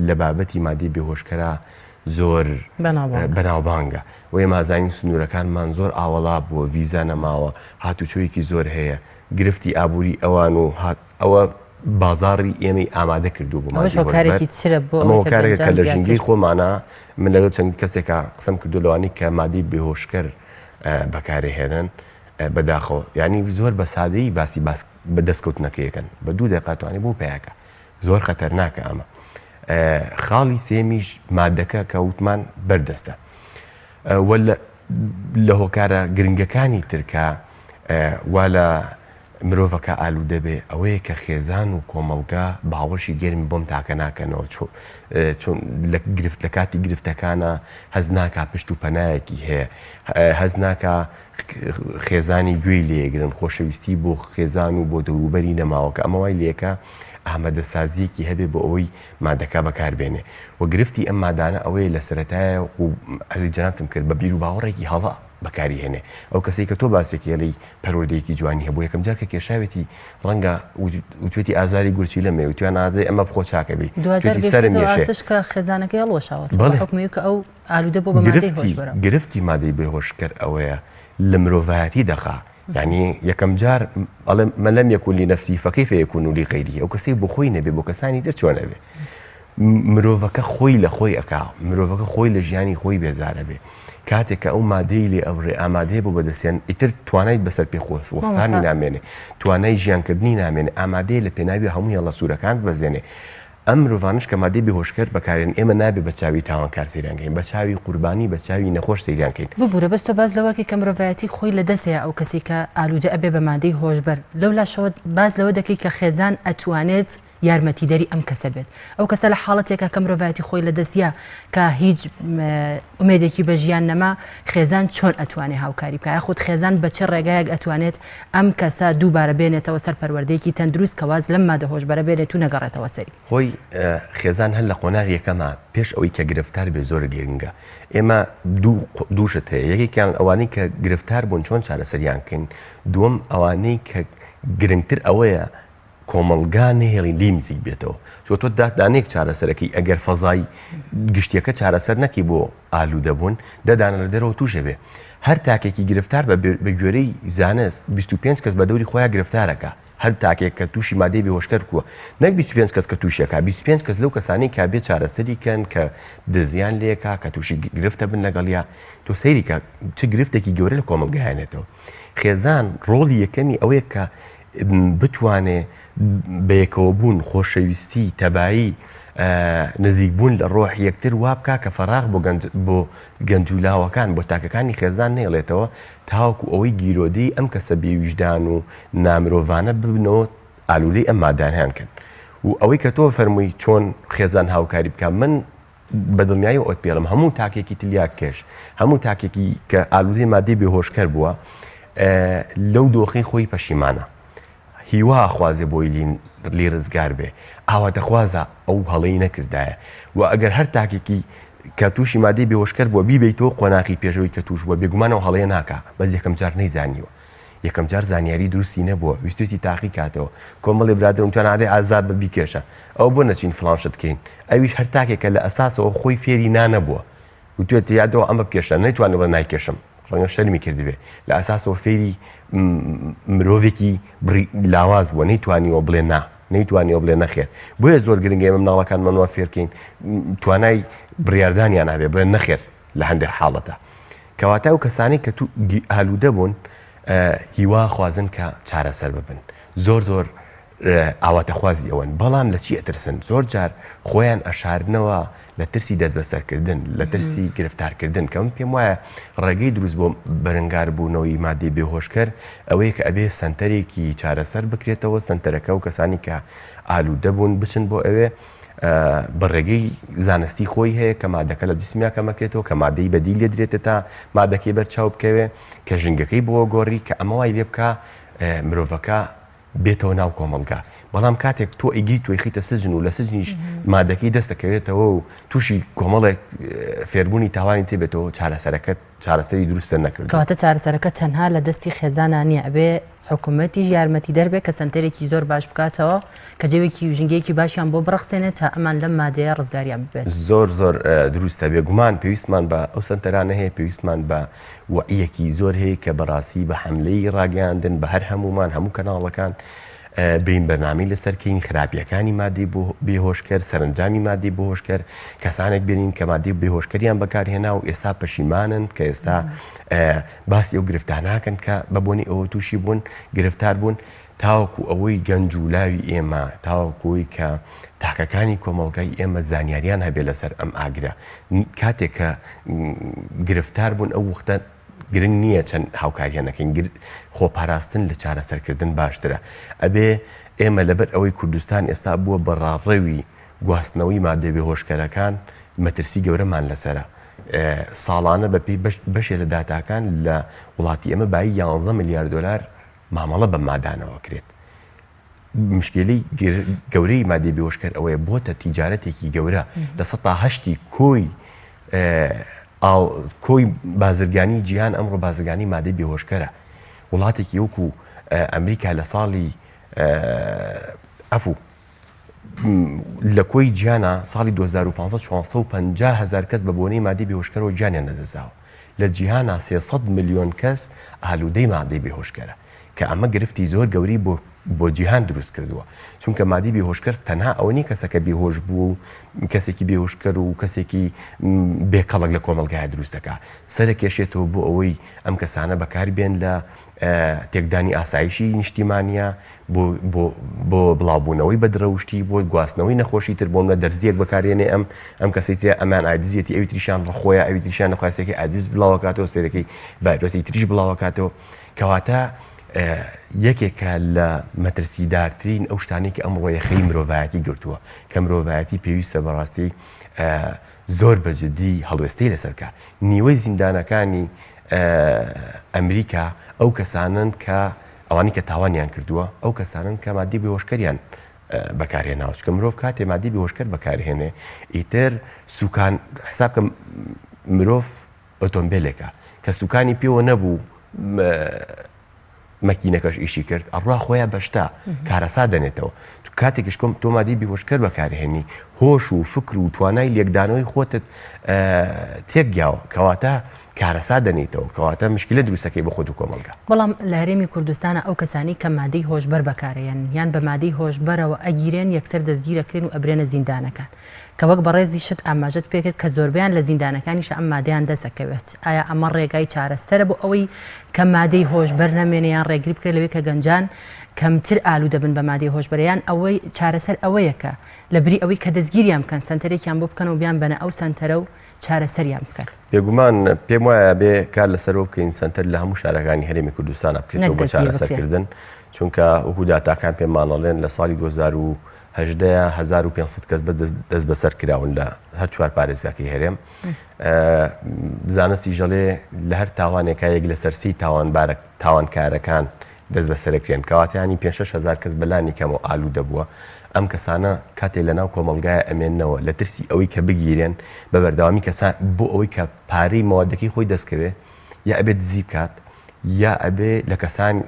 لە بابەتی مادەی بێهۆشکەرە زۆر بەناوبانگە و ئێمە زانین سنوورەکانمان زۆر ئاوەڵا بووە ڤیزا نەماوە هاتوچۆیەکی زۆر هەیە گرفتی ئابووری ئەوان و ئەوە بازاڕی ئێمەی ئامادە کردو بوو ئەمەکارێک کە لە ژینگەی خۆمانە من لەگەڵ چەند کەسێکە قسەم کردو لەوانی کە مادەی بێهۆشکەر بەکارهێنن بەداخەوە یعنی زۆر بە سادەیی باسی بە دەستکەوتنەکەیەکەن بە 2 دقیقاتوانی بۆ پێیاکە زۆر خەتەرناکە ئەمە خاڵی سێمیش مادەکە کە وتمان بەردەستە لە هۆکارە گرنگەکانی ترکە وا لە مرۆڤەکە ئالوودە بێ ئەوەیە کە خێزان و کۆمەڵگا باوەشی گەرمی بۆم تاکە ناکەنەوە چۆن لە کاتی گرفتەکانە هەز ناکا پشت و پەنایەکی هەیە هەز ناکە خێزانی گوێی لێگرن خۆشەویستی بۆ خێزان و بۆ دەوروبەری نەماوەکە ئەمە وای لێکە ئامادەسازیەکی هەبێ بۆ ئەوەی مادەکە بەکاربێنێ و گرفتی ئەم مادانە ئەوەیە لە سەرەتایە و ئەزی جەنابتم کرد بە بیر و باوەڕێکی هەڵا بەکاری هێنێ ئەو کەسی کە تۆ باسێکی هێڵی پەرۆدەیەکی جوانی هەبوو یەکەم جارکە کێشاوێتی ڕەنگە وتوێتی ئازاری گورچی لەمێ وتوان نادەی ئەمە بخۆ چاکەبی دوجارش کە خێزانەکەی هەڵوەشاوە حکومی کە ئەو ئالوودە بۆ بە مادەی هۆشبەرە گرفتی مادەی بێهۆشکەر ئەوەیە لە مرۆڤایەتی دەخا یعنی یەکەم جار من لەم یەکون لنفسی فەکەیف یەکون لغەیری ئەو کەسەی بۆ خۆی نەبێ بۆ کەسانی تر چۆن نەبێ مرۆڤەکە خۆی لە خۆی ئەکا مرۆڤەکە خۆی لە ژیانی خۆی بێزارە بێ کاتێک کە ئەو مادەی لێ ئەوڕێ ئامادەیە بۆ بەدەستێن ئیتر توانایت بەسەر پێخۆستانی نامێنێ توانای ژیانکردنی نامێنێ ئامادەیە لە پێناوی هەموو هێڵە سوورەکان بەزێنێ ئەم مرۆڤانش کە مادەی بێهۆشکەر بەکارێن ئێمە نابێ بە چاوی تاوانکار سەیرانکەین بە چاوی قوربانی بە چاوی نەخۆش سەیرانکەین ببوورە بەستۆ باز لەوەکی کە مرۆڤایەتی خۆی لە دەستەیە ئەو کەسی کە ئالوودە ئەبێ بە مادەی هۆشبەر لەو لاشەوە باز لەوە دەکەی کە خێزان ئەتوانێت یارمەتیدەری ئەم کەسە بێت ئەو کەسە لە حاڵەتێکە کە مرۆڤایەتی خۆی لە دەستە کە هیچ ئومێدێکی بە ژیان نەما خێزان چۆن ئەتوانێت هاوکاری بکە خودت خێزان بە چه ڕێگایەک ئەتوانێت ئەم کەسە دووبارە بێنێتەوە سەر پەروەردەیەکی تەندروست کەواز لەم مادە هۆشبەرە بێنێت و نەگەڕێتەوە سەری خۆی خێزان هەر لە قۆناغ یەکەمە پێش ئەوەی کە گرفتار بێ زۆر گرنگە ئێمە دووشت هەیە یەکێکیان ئەوانەی کە گرفتار بوون چۆن چارەسەریانکەین دووەم ئەوانەی کە گرنگتر ئەوەیە کۆمەڵگا نهێڵی لیمزی بێتەوە چۆ تۆ دانێک چارەسەرەکەی ئەگەر فەزای گشتیەکە چارەسەر نەکی بۆ ئالوودەبوون دەدانە لە دەرەوە تووشە بێ هەر تاکێکی گرفتار بە گوێرەی زانست 25 کەس بە دەوری خۆیان گرفتارەکە هەر تاکێک کە تووشی مادەی بێهۆشکەر کووە نەک 25 کەس کە تووشیەکە 25 کەس لەو کەسانی کا بێ چارەسەری کەن کە دزیان لێکا کە تووشی گرفتە بن لەگەڵیا تۆ سەیری کە چ گرفتێکی گەورە لە کۆمەلگایانێتەوە خێزان ڕۆڵی یەکەمی ئەوەیە کە بتوانێ بەیەکەوە بوون خۆشەویستی تەبایی نزیک بوون لە ڕۆح یەکتر وابکە کە فەراغ بۆ گەنجولاوەکان بۆ تاکەکانی خێزان نێڵێتەوە تاوەکو ئەوەی گیرۆدەی ئەم کەسە بێویژدان و نامرۆڤانە ببنەوە ئالوولەی ئەم مادانیان کرد و ئەوەی کە تۆ فەرمووی چۆن خێزان هاوکاری بکە من بەدڵنیایی ئەوت پێڵم هەموو تاکێکی تلیاک کێش هەموو تاکێکی کە ئالوودەی مادەی بێهۆشکەر بووە لەو دۆخی خۆی پەشیمانە هیوا خوازێ بۆی لی ڕزگار بێ ئاوا دەخوازە ئەو هەڵەی نەکردایە و ئەگەر هەر تاکێکی کە تووشی مادەی بێهۆشکەر بووە بیبیتەوە قۆناغی پێشەوەی کە توش بووە بێگومانەوە هەڵەیە ناکە بەس یەکەم جار نەیزانیوە یەکەم جار زانیاری دروستی نەبووە ویستێتی تاقی کاتەوە کۆمەڵی برادرم توان عادەی ئازاد بە بیکێشە ئەو بۆ نەچین فلانشت بکەین ئەویش هەر تاکێکە لە ئەساسەوە خۆی فێری نانەبووە و توێت یادەوە ئەمە بکێشە نەیتوانێت بە نایکێشم ڕەنگە شەرمی کردبێ لە ئەساسەوە فێری مرۆڤێکی لاواز بووە نەیتوانیەوە بڵێ نا نەیتوانیەوە بڵێ نەخێر بۆیە زۆر گرنگە ئێمە مناڵەکانمانەوە فێرکەین توانای بڕاردانیان هەبێ بڵێن نەخێر لە هەندێک حاڵەتە کەواتە ئەو کەسانی کە تو ئالوودە بوون هیوا خوازن کە چارەسەر ببن زۆر زۆر ئاواتەخوازی ئەوەن بەڵام لە چی ئەترسن زۆر جار خۆیان ئەشاردنەوە لە ترسی دەست بەسەرکردن لە ترسی گرفتارکردن کە من پێم وایە ڕێگەی دروست بۆ بەرەنگار بوونەوەی مادەی بێهۆشکەر ئەوەیە کە ئەبێ سنتەرێکی چارەسەر بکرێتەوە سنتەرەکە و کەسانی کە ئالوودە بوون بچن بۆ ئەوێ بە ڕێگەی زانستی خۆی هەیە کە مادەکە لە جسمیا کەمەکرێتەوە کە مادەی بەدی لێ درێتە تا مادەکەی بەرچاو بکەوێ کە ژنگەکەی بۆ گۆڕی کە ئەمە وای لێ بکە مرۆڤەکە بێتەوە ناو کۆمەلگا بەڵام کاتێک تۆ ئیگی توی خیتە سجن و لە سجنیش مادەکەی دەستەکەوێتەوە و تووشی کۆمەڵێک فێربوونی تاوانی تێبێتەوە چارەسەری دروستە نەکرد کەواتە چارەسەرەکە تەنها لە دەستی خێزانە نییە ئەبێ حکوومەتیش یارمەتی دەربێت کە سنتەرێکی زۆر باش بکاتەوە کە جێوێکی ژنگەیەکی باشیان بۆ بڕخسێنێت تا ئەمان لەم مادەیە ڕزگاریان ببێت زۆر زۆر دروستە بێگومان پێویستمان بە ئەو سنتەرانە هەیە پێویستمان بە وعیەکی زۆر هەیە کە بەڕاستی بە حملەی ڕاگەاندن بە هەر هەمومان هەموو کەناڵەکان بین بەرنامەی لەسەرکەین خراپیەکانی مادەی بێهۆشکەر سەرنجامی مادەی بێهۆشکەر کەسانێک بینین کە مادەی بێهۆشکەریان بەکارهێنا و ئێستا پەشیمانن کە ئێستا باسی ئەو گرفتار ناکەن کە بەبوونی ئەوە تووشی بوون گرفتار بوون تاوەکو ئەوەی گەنج و لاوی ئێمە تاوەکوی کە تاکەکانی کۆمەڵگای ئێمە زانیاریان هەبێ لەسەر ئەم ئاگرە کاتێک کە گرفتار بوون ئەو وختە گرنگ نییە چەند هاوکاریانەکەین خۆپاراستن لە چارەسەرکردن باشترە ئەبێ ئێمە لەبەر ئەوەی کوردستان ئێستا بووە بە ڕاڕێوی گواستنەوەی مادەی بێهۆشکەرەکان مەترسی گەورەمان لەسرە ساڵانە بەپێی بەشێ لە داتاکان لە وڵاتی ئەمە بای 11 میلیارد دلار مامەڵە بە مادانەوە کرێت مشکلەی گەورەی مادەی بێهۆشکەر ئەوەیە بۆتە تیجارەتێکی گەورە لە 108 کۆی بازرگانی جیهان ئەمڕۆ بازرگانی مادەی بێهۆشکەرە وڵاتێکی وەکو ئەمریکا لە ساڵی لە کۆی گیانە ساڵی 2015 450,000 کەس بە بۆنەی مادەی بێهۆشکەرەوە گیانیان نەدەزاوە لە جیهانە 300 میلیۆن کەس ئالوودەی مادەی بێهۆشکەرە کە ئەمە گرفتی زۆر گەوری بۆ جیهان دروست کردووە چونکە مادەی بێهۆشکەر تەنها ئەوە نی کەسەکە بێهۆش بوو کەسێکی بێهۆشکەر و کەسێکی بێکەڵک لە کۆمەلگای دروستەکە سەرە کێشێتەوە بۆ ئەوەی ئەم کەسانە بەکاربێن لە تێکدانی ئاسایشی نیشتیمانیە بۆ بڵاوبوونەوەی بەدرەوشتی بۆ گواستنەوەی نەخۆشی تر بۆم لە دەرزیەک بەکارێنێ ئەم کەسێتە ئەمان ئایدزیەتی ئەوی تریشان ڕخۆیە ئەوی تریشان نەخواستێکی ئادیز بڵاوکاتەوە سێرەکەی ڤایرۆسی تریش بڵاوکاتەوە کەواتە یەکێکە لە مەترسیدارترین ئەو شتانێکی ئەمڕۆ یەخەی مرۆڤایەتی گرتووە کە مرۆڤایەتی پێویستە بەڕاستی زۆر بەجددی هەڵوێستەی لەسەرکە نیوەی زیندانەکانی ئەمریکا ئەو کەسانن کە ئەوانی کە تاوانیان کردووە ئەو کەسانن کە مادەی بێهۆشکەریان بەکارهێناوە چکە مرۆڤ کاتێ مادەی بێهۆشکەر بەکارهێنێ ئیتر سوکان حساب کە مرۆڤ ئۆتۆمبیلێکە کە سوکانی پێوە نەبوو مەکینەکەش ئیشی کرد ئەڕوا خۆیان بەشتا کارەسا دەنێتەوە کاتێکش کۆم تۆ مادەی بێهۆشکەر بەکارهێنی هۆش و فکر و توانای لێکدانەوەی خۆتت تێکگیاوە کەواتە کارەسا دەنیتەوە کەواتە مشکلە دروستەکەی بە خۆت و کۆمەلگا. بەڵام لە هەرێمی کوردستانە ئەو کەسانی کە مادەی هۆشبەر بەکارەیەن یان بە مادەی هۆشبەرەوە ئەگیرێن یەکسەر دەستگیرەکرێن و ئەبرێنە زیندانەکان کە وەک بەڕێزی شت ئاماژەت پێکرد کە زۆربیان لە زیندانەکانیش ئەم مادەیان دەسەکەوێت. ئایا ئەمە ڕێگای چارەسەرە بۆ ئەوەی کە مادەی هۆشبەر نەمێنیان ڕێگری بکرێت لەوەی کە گەنجان کەمتر ئالوو دەبن بە مادەی هۆشبەریان ئەوەی چارەسەر ئەوەیە کە لە بری ئەوەی کە دەستگیریان بکەن سنتەرێکیان بۆ بکەن و بیان بەنە ئەو سنتەرە و چارەسەریان بکەن. بێگومان پێم وایە بێ کار لەسەرەوە بکەین سنتەر لە هەموو شارەکانی هەرێمی کوردستانە بکرێتەوە بۆ چارەسەرکردن چونکە وەکو داتاکان پێمانەڵێن لە ساڵی 2018 1500 کەس دەست بەسەر کراون لە هەر چوار پارێزگاکەی هەرێم. زانستی ژەڵێ لە هەر تاوانێکایەک لە سەرسی تاوانکارەکان دەست بەسەرکرێن کەواتیانی 5-6 کەس بەلانی کەمەوە ئالوو دەبووە. ئەم کەسانە کاتێک لە ناو کۆمەلگایە ئەمێننەوە لە ترسی ئەوەی کە بگیرێن بە بەردەوامی کەسان بۆ ئەوەی کە پارەی مەوادەکەی خۆی دەستکەوێت یا ئەبێت زی بکات یا ئەبێ لە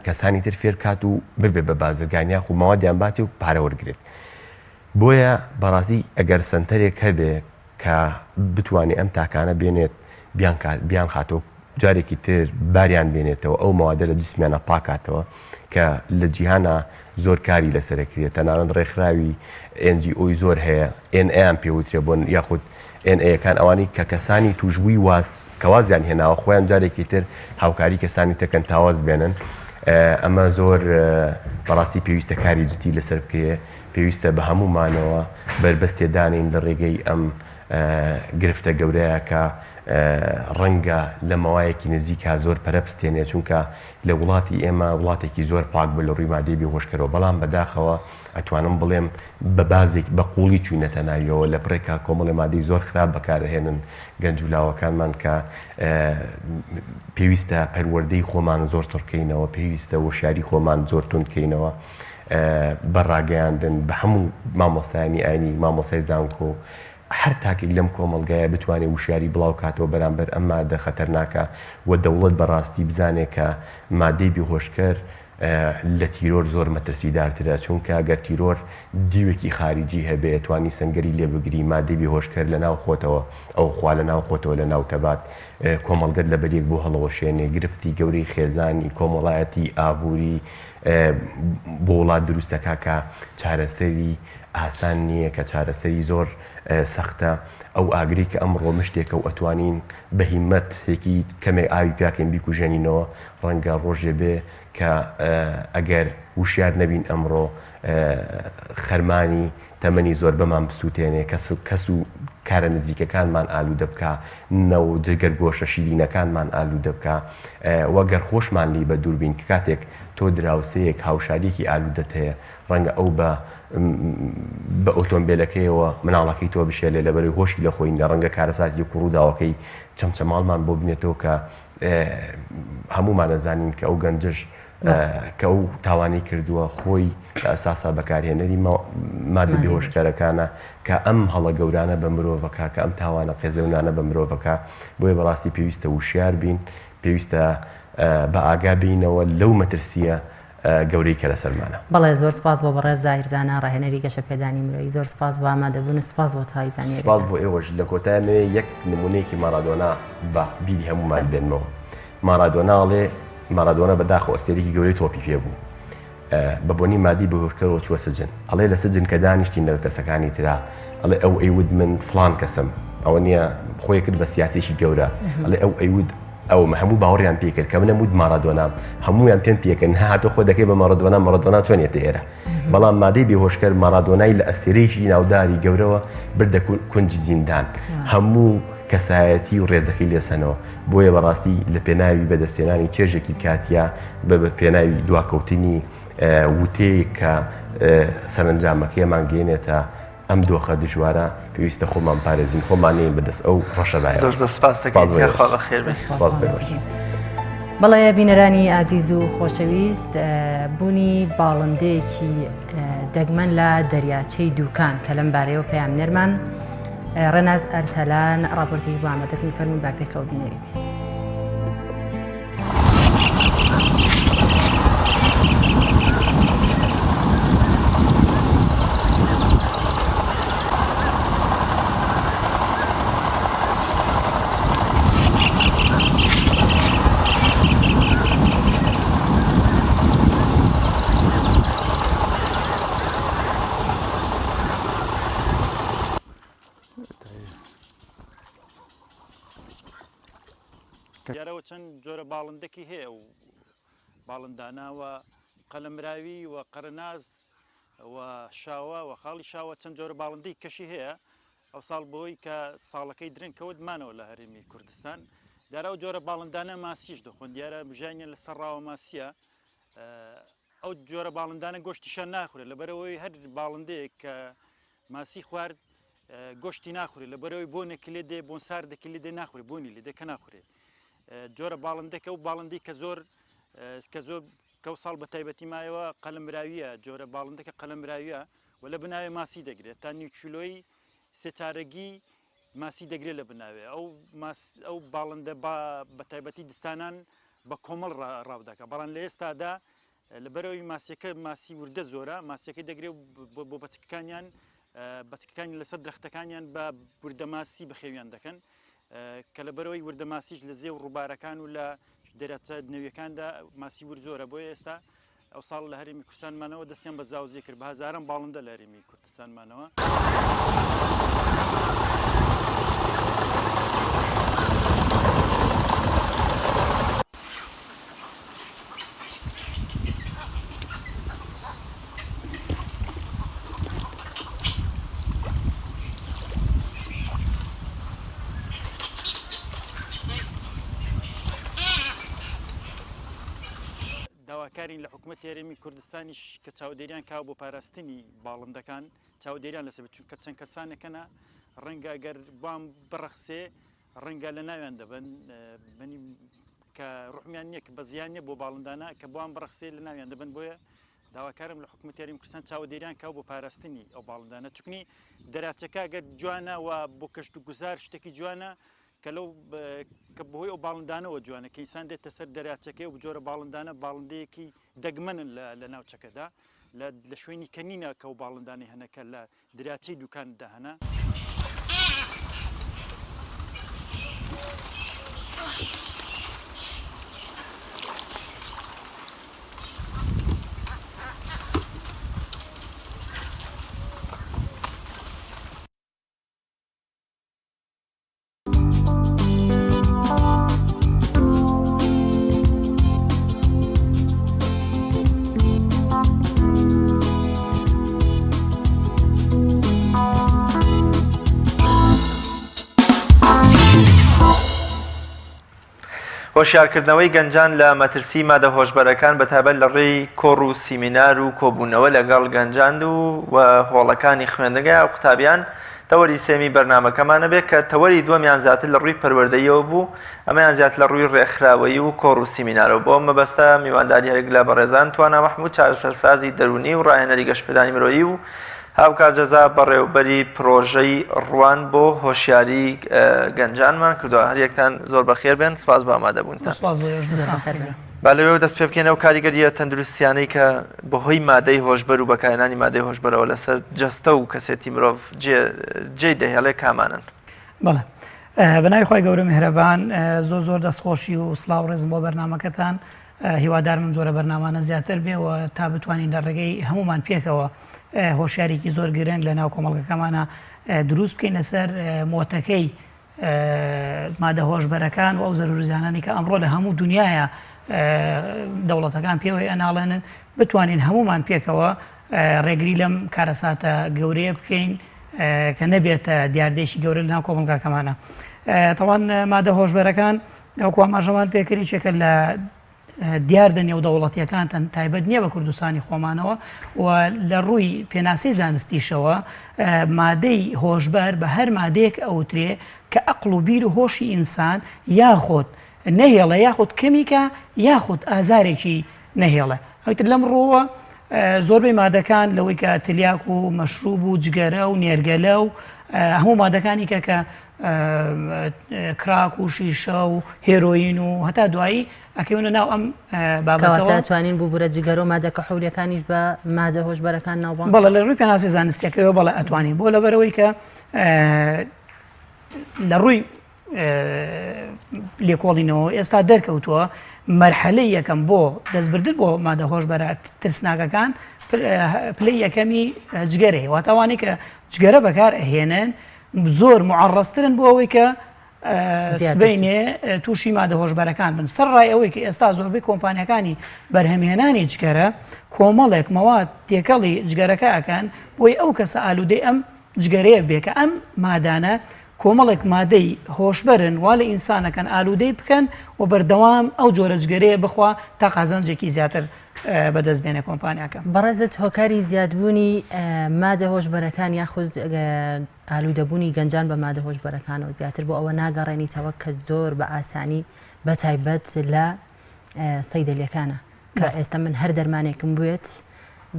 کەسانی تر فێر کات و ببێ بە بازرگانیا و مەوادیان باتی و پارە وەرگێت. بۆیە بەڕاستی ئەگەر سنتەرێک هەبێ کە بتوانێت ئەم تاکانە بێنێت بیان خاتەوە جارێکی تر باریان بێنێتەوە ئەو مەوادە لە جسمیانە پاکاتەوە کە لە جیهانە زۆر کاری لەسەرەکرێت تەنانەت ڕێکخراوی NGOی زۆر هەیە NAیان پێوترێ بۆن یاخود NAەکان ئەوانی کە کەسانی توشبووی کەوازیان هێناوە خۆیان جارێکی تر هاوکاری کەسانی تەکەن تاواز بێنن. ئەمە زۆر بەڕاستی پێویستە کاری جدی لەسەر بکرێ پێویستە بە هەمومانەوە بربەستێدانین لە ڕێگەی ئەم گرفتە گەورەیە کە ڕەنگە لە مەوایەکی نزیکە زۆر پەرەپستێنێ چونکە لە وڵاتی ئێمە وڵاتێکی زۆر پاک بوو لە ڕووی مادەی بێهۆشکەرەوە بەڵام بەداخەوە ئەتوانم بڵێم بە بازێک بە قوڵی چوونەتە ناویەوە لە پڕێکا کۆمەڵی مادەی زۆر خراپ بەکارهێنن گەنجولاوەکانمان کە پێویستە پەروەردەی خۆمان زۆر تڕکەینەوە پێویستە وەشیاری خۆمان زۆر توندکەینەوە بەڕاگەیاندن بە هەموو مامۆستایانی ئاینی مامۆسای زانکۆ هەر تاکێک لەم کۆمەلگایە بتوانێت وشیاری بڵاو کاتەوە بەرامبەر ئەم مادە خەتەرناکە و دەوڵەت بەڕاستی بزانێت کە مادەی بێهۆشکەر لە تیرۆر زۆر مەترسیدارترە چونکە ئەگەر تیرۆر دیوێکی خارجی هەبێت توانی سنگەری لێبگری مادەی بێهۆشکەر لە ناو خۆتەوە ئەو خوا لە ناو خۆتەوە لە ناو تەبات کۆمەڵگەت لە بەرێک بۆ هەڵەوەشێنێ گرفتی گەورەی خێزانی کۆمەڵایەتی ئابووری بۆ وڵات دروستەکە کە چارەسەری ئاسان نییە کە چارەسەری زۆر سەختە ئەو ئاگری کە ئەمڕۆ مشتێکە و ئەتوانین بە هیمەتێکی کەمێک ئاوی پیاکەین بیکوژێنینەوە ڕەنگە ڕۆژێ بێ کە ئەگەر وشیار نەبین ئەمڕۆ خەرمانی تەمەنی زۆر بەمان بسووتێنێ کەس و کارە نزیکەکانمان ئالوودە بکە نەوە جگەر گۆشە شیرینەکانمان ئالوودە بکە وەگەر خۆشمان لی بە دووربین کاتێک تۆ دراوسەیەک هاوشاریەکی ئالوودەت هەیە ڕەنگە ئەو بە ئۆتۆمبیلەکەیەوە مناڵەکەی تۆ بشێلێ لەبەرەوەی هۆشی لە خۆی ڕەنگە کارەساتی کوڕووداوەکەی چەمچەماڵمان بۆ بنێتەوە کە هەمومان نەزانین کە ئەو گەنجش کە ئەو تاوانی کردووە خۆی ئەساسا بەکارهێنەری مادە بێهۆشکارەکانە کە ئەم هەڵە گەورانە بە مرۆڤەکە کە ئەم تاوانە قێزەونانە بە مرۆڤەکە بۆیە بەڕاستی پێویستە وشیار بین پێویستە بە ئاگا بینەوە لەو مەترسیە گەورەی کە لەسەرمانە. بەڵێ زۆر سپاس بۆ بەڕێز زاهیرزانە ڕاهێنەری گەشە پێدانی مرۆیی زۆر سپاس بۆ ئامادەبوون سپاس بۆ تایزانانی سپاس بۆ ئێوەش لە کۆتایانەوەی یەک نمونەیەکی مارادۆنا بە بیری هەمومان بێنمەوە مارادۆناڵێ مارادۆنە بەداخەوە ئەستێرێکی گەورەی تۆپی پێبوو بە بۆنی مادی بەهۆشکەرەوە چووە سجن ئەڵێ لە سجن کە دانیشتین لە کەسەکانی ترا ئەڵێ ئەو ئەیود من فڵان کەسم ئەوە نییە خۆی کرد بە سیاسێکی گەورە ئەڵێ ئەو ئەیود ئەو هەموو باوەڕیان پێکرد کە منە مود مارادۆنام هەمویان پێم پێکردن هاتۆ خۆ دەکەی بە مارادۆنا چۆنێتە ئێرە بەڵام مادەی بێهۆشکەر مارادۆنای لە ئەستێرەیەکی ناوداری گەورەوە بردە کونجی زیندان هەموو کەسایەتی و ڕێزەکەی لێسەنەوە بۆیە بەڕاستی لە پێناوی بەدەستێنانی چێژێکی کاتیا بە پێناوی دواکەوتنی وتەیە کە سەرنجامەکەیمان گەێنێتە ئەم دۆخە دژوارە پێویستە خۆمان پارێزین خۆمانەیە بەدەست ئەو ڕەشەبایە بەڵێ بینەرانی ئازیز و خۆشەویست بوونی باڵندەیەکی دەگمەن لە دەریاچەی دووکان کە لەم بارەیەوە پەیامنەرمان ڕەناز ئەرسەلان ڕاپۆرتی بۆ ئامادەکردن فەرمووی با پێکەوە بینەری. لەبەرەوە چەند جۆرە باڵندێکی هەیە و باڵنداناوە قەلەمراوی و قەرناز و شاوە و خاڵی شاوە چەند جۆرە باڵندەی کەشی هەیە ئەو ساڵ بۆی کە ساڵەکەی درنگکەوت مانەوە لە هەرێمی کوردستان دیارە و جۆرە باڵندانە ماسیش دەخۆن دیارە بژانیان لە سەرڕاوە ماسیە ئەو جۆرە باڵندانە گۆشتیشان ناخورێت لەبەرەوەی هەر باڵندەیەک کە ماسی خوارد گۆشتی ناخورێت لەبەرەوەی بۆنێکی لێ دێ بۆن ساردێکی لێ دێ ناخورێت بۆنی لێ دێکە ناخورێت جۆرە باڵندێکە و باڵندی کە زۆر کەو ساڵ بە تایبەتی مایەوە قەلەمراویە جۆرە باڵندەکە قەلەمراویە و لە بناوێ ماسی دەگرێت تا نیوکیلۆی سێچارەگی ماسی دەگرێت لە بناوێ ئەو باڵندە بە تایبەتی دستانان بە کۆمەڵ ڕاودەکە بەڵام لە ئێستادا لەبەرەوەی ماسیەکە ماسی وردە زۆرە ماسیەکەی دەگرێت بۆ بەچەکەکانیان بەچەکەکانی لەسەر درەختەکانیان بە وردەماسی بەخێویان دەکەن کە لەبەرەوەی وردەماسیش لە زێو ڕووبارەکان و لە دەرەچە نەویەکاندا ماسی ور زۆرە بۆیە ئێستا ئەو ساڵ لە هەرێمی کوردستانمانەوە دەستیان بە زاوزێ کرد بە هەزاران باڵندە لە هەرێمی کوردستانمانەوە. داواکارین لە حکوومەت هەرێمی کوردستانیش کە چاودێریان کاو بۆ پاراستنی باڵندەکان چاودێریان لەسەر چونکە چەند کەسانێکەنە ڕەنگە ئەگەر بام بڕەخسێ ڕەنگە لە ناویان دەبن کە ڕحمیان نییە کە بە زیان نیە بۆ باڵندانە کە بۆیان بڕەخسێ لە ناویان دەبن بۆیە داواکارم لە حکوومەت هەرێمی کوردستان چاودێریان کاو بۆ پاراستنی ئەو باڵندانە چونکی دەراچەکە ئەگەر جوانە و بۆ کەشت و گوزار شتێکی جوانە کە لەو کە بەهۆی ئەو باڵندانەوە جوانە کە ئینسان دێتە سەر دەراچەکەی و جۆرە باڵندانە باڵندەیەکی دەگمەنن لە ناوچەکەدا لە شوێنی کەنینە کە و باڵندانی هەنەکە لە دراچەی دوکاندا هەنا. هۆشیارکردنەوەی گەنجان لە مەترسی مادە هۆشبەرەکان بەتابەت لە ڕێی کۆڕ و سیمینار و کۆبوونەوە لەگەڵ گەنجاند و هۆڵەکانی خوێندنگای و قوتابیان تەوەری سێمی بەرنامەکەمانە بێت کە تەوەری دووەمیان زیاتر لە ڕووی پەروەردەییەوە بوو ئەمەیان زیاتر لە ڕووی ڕێکخراوەیی و کۆڕ و سیمینارەوە بۆ مەبەستە میوانداری هەرێک لە بەڕێزان توانە مەحموود چارەسەرسازی دەرونی و ڕاهێنەری گەشتپێدانی مرۆیی و هاوکار جەزا بەڕێوەبەری پرۆژەی ڕوان بۆ هۆشیاری گەنجانمان کردووە هەریەکتان زۆر بەخێر بێن سپاس بە ئامادەبوونتان با لەوێ دەست پێ بکەینەوە کاریگەریە تەندروستیانەی کە بەهۆی مادەی هۆشبەر و بەکارهێنانی مادەی هۆشبەرەوە لەسەر جەستە و کەسێتی مرۆڤ جێی دەهێڵێ کامانن. بەڵێ بەناوی خۆی گەورە میهرەبان زۆر دەستخۆشی و سڵاو و ڕێزم بۆ بەرنامەکەتان هیوادارم جۆرە بەرنامانە زیاتر بێ و تا بتوانین لە ڕێگەی هەمومان پێکەوە هۆشیارێکی زۆر گرنگ لە ناو کۆمەڵگەکەمانە دروست بکەین لەسەر مۆتەکەی مادە هۆشبەرەکان و ئەو زەرورزانانی کە ئەمڕۆ لە هەموو دنیاە دەوڵەتەکان پێوەی ئەناڵێنن بتوانین هەمومان پێکەوە ڕێگری لەم کارەساتە گەورەیە بکەین کە نەبێتە دیاردێکی گەورە لە ناو کۆمەڵگەکەمانە. تەوان مادە هۆشبەرەکان ئەوکو ئاماژەمان پێکردی چێکە لە دیاردە نێو دەوڵەتیەکانتان تایبەت نییە بە کوردستانی خۆمانەوە و لە ڕووی پێناسی زانستیشەوە مادەی هۆشبەر بە هەر مادەیەک ئەوترێ کە ئەقڵ و بیر و هۆشی ئینسان یاخۆت نەهێڵە یاخود کەمیکە یاخود ئازارێکی نەهێڵە. ئەوتر لەم ڕۆوە زۆربەی مادەکان لەوەی کە تلیاک و مەشروب و جگەرە و نێرگەلە و هەموو مادەکانی کە کراک و شیشە و هێرۆین و هەتا دوایی ئەکەونە ناو ئەم بابەتەوە توانین بوو بورە جگەرە و مادە کەحولیەکانیش بە مادە هۆشبەرەکان ناوبان. بەڵێ لە ڕووی پێناسی زانستیەکەیەوە بەڵێ ئەتوانین بۆ لەبەرەوەی کە لە ڕووی لێکۆڵینەوە ئێستا دەرکەوتووە مەرحەلەی یەکەم بۆ دەستبردن بۆ مادە هۆشبەرە ترسناکەکان پلەی یەکەمی جگەرەی واتەوانی کە جگەرە بەکار ئەهێنن زۆر معڕەسترن بۆ ئەوەی کە سبینێ تووشی مادە هۆشبەرەکان بن سەرڕای ئەوەی کە ئێستا زۆربەی کۆمپانیەکانی بەرهەمهێنانی جگەرە کۆمەڵێک مەواد تێکەڵی جگەرەکە ئەکەن بۆی ئەو کەسە ئالوودەی ئەم جگەرەیە بێکە ئەم مادانە کۆمەڵێک مادەی هۆشبەرن وا لە ئینسانەکەن ئالوودەی بکەن و بەردەوام ئەو جۆرە جگەرەیە بخوا تا قازانجێکی زیاتر بەدەستبێنە کۆمپانیاکە. بەڕێزت هۆکاری زیادبوونی مادە هۆشبەرەکان یاخود ئالوودەبوونی گەنجان بە مادە هۆشبەرەکانەوە زیاتر بۆ ئەوە ناگەڕێنیتەوە کە زۆر بە ئاسانی بە تایبەت لە سەیدەلیەکانە کە ئێستا من هەر دەرمانێکم بێت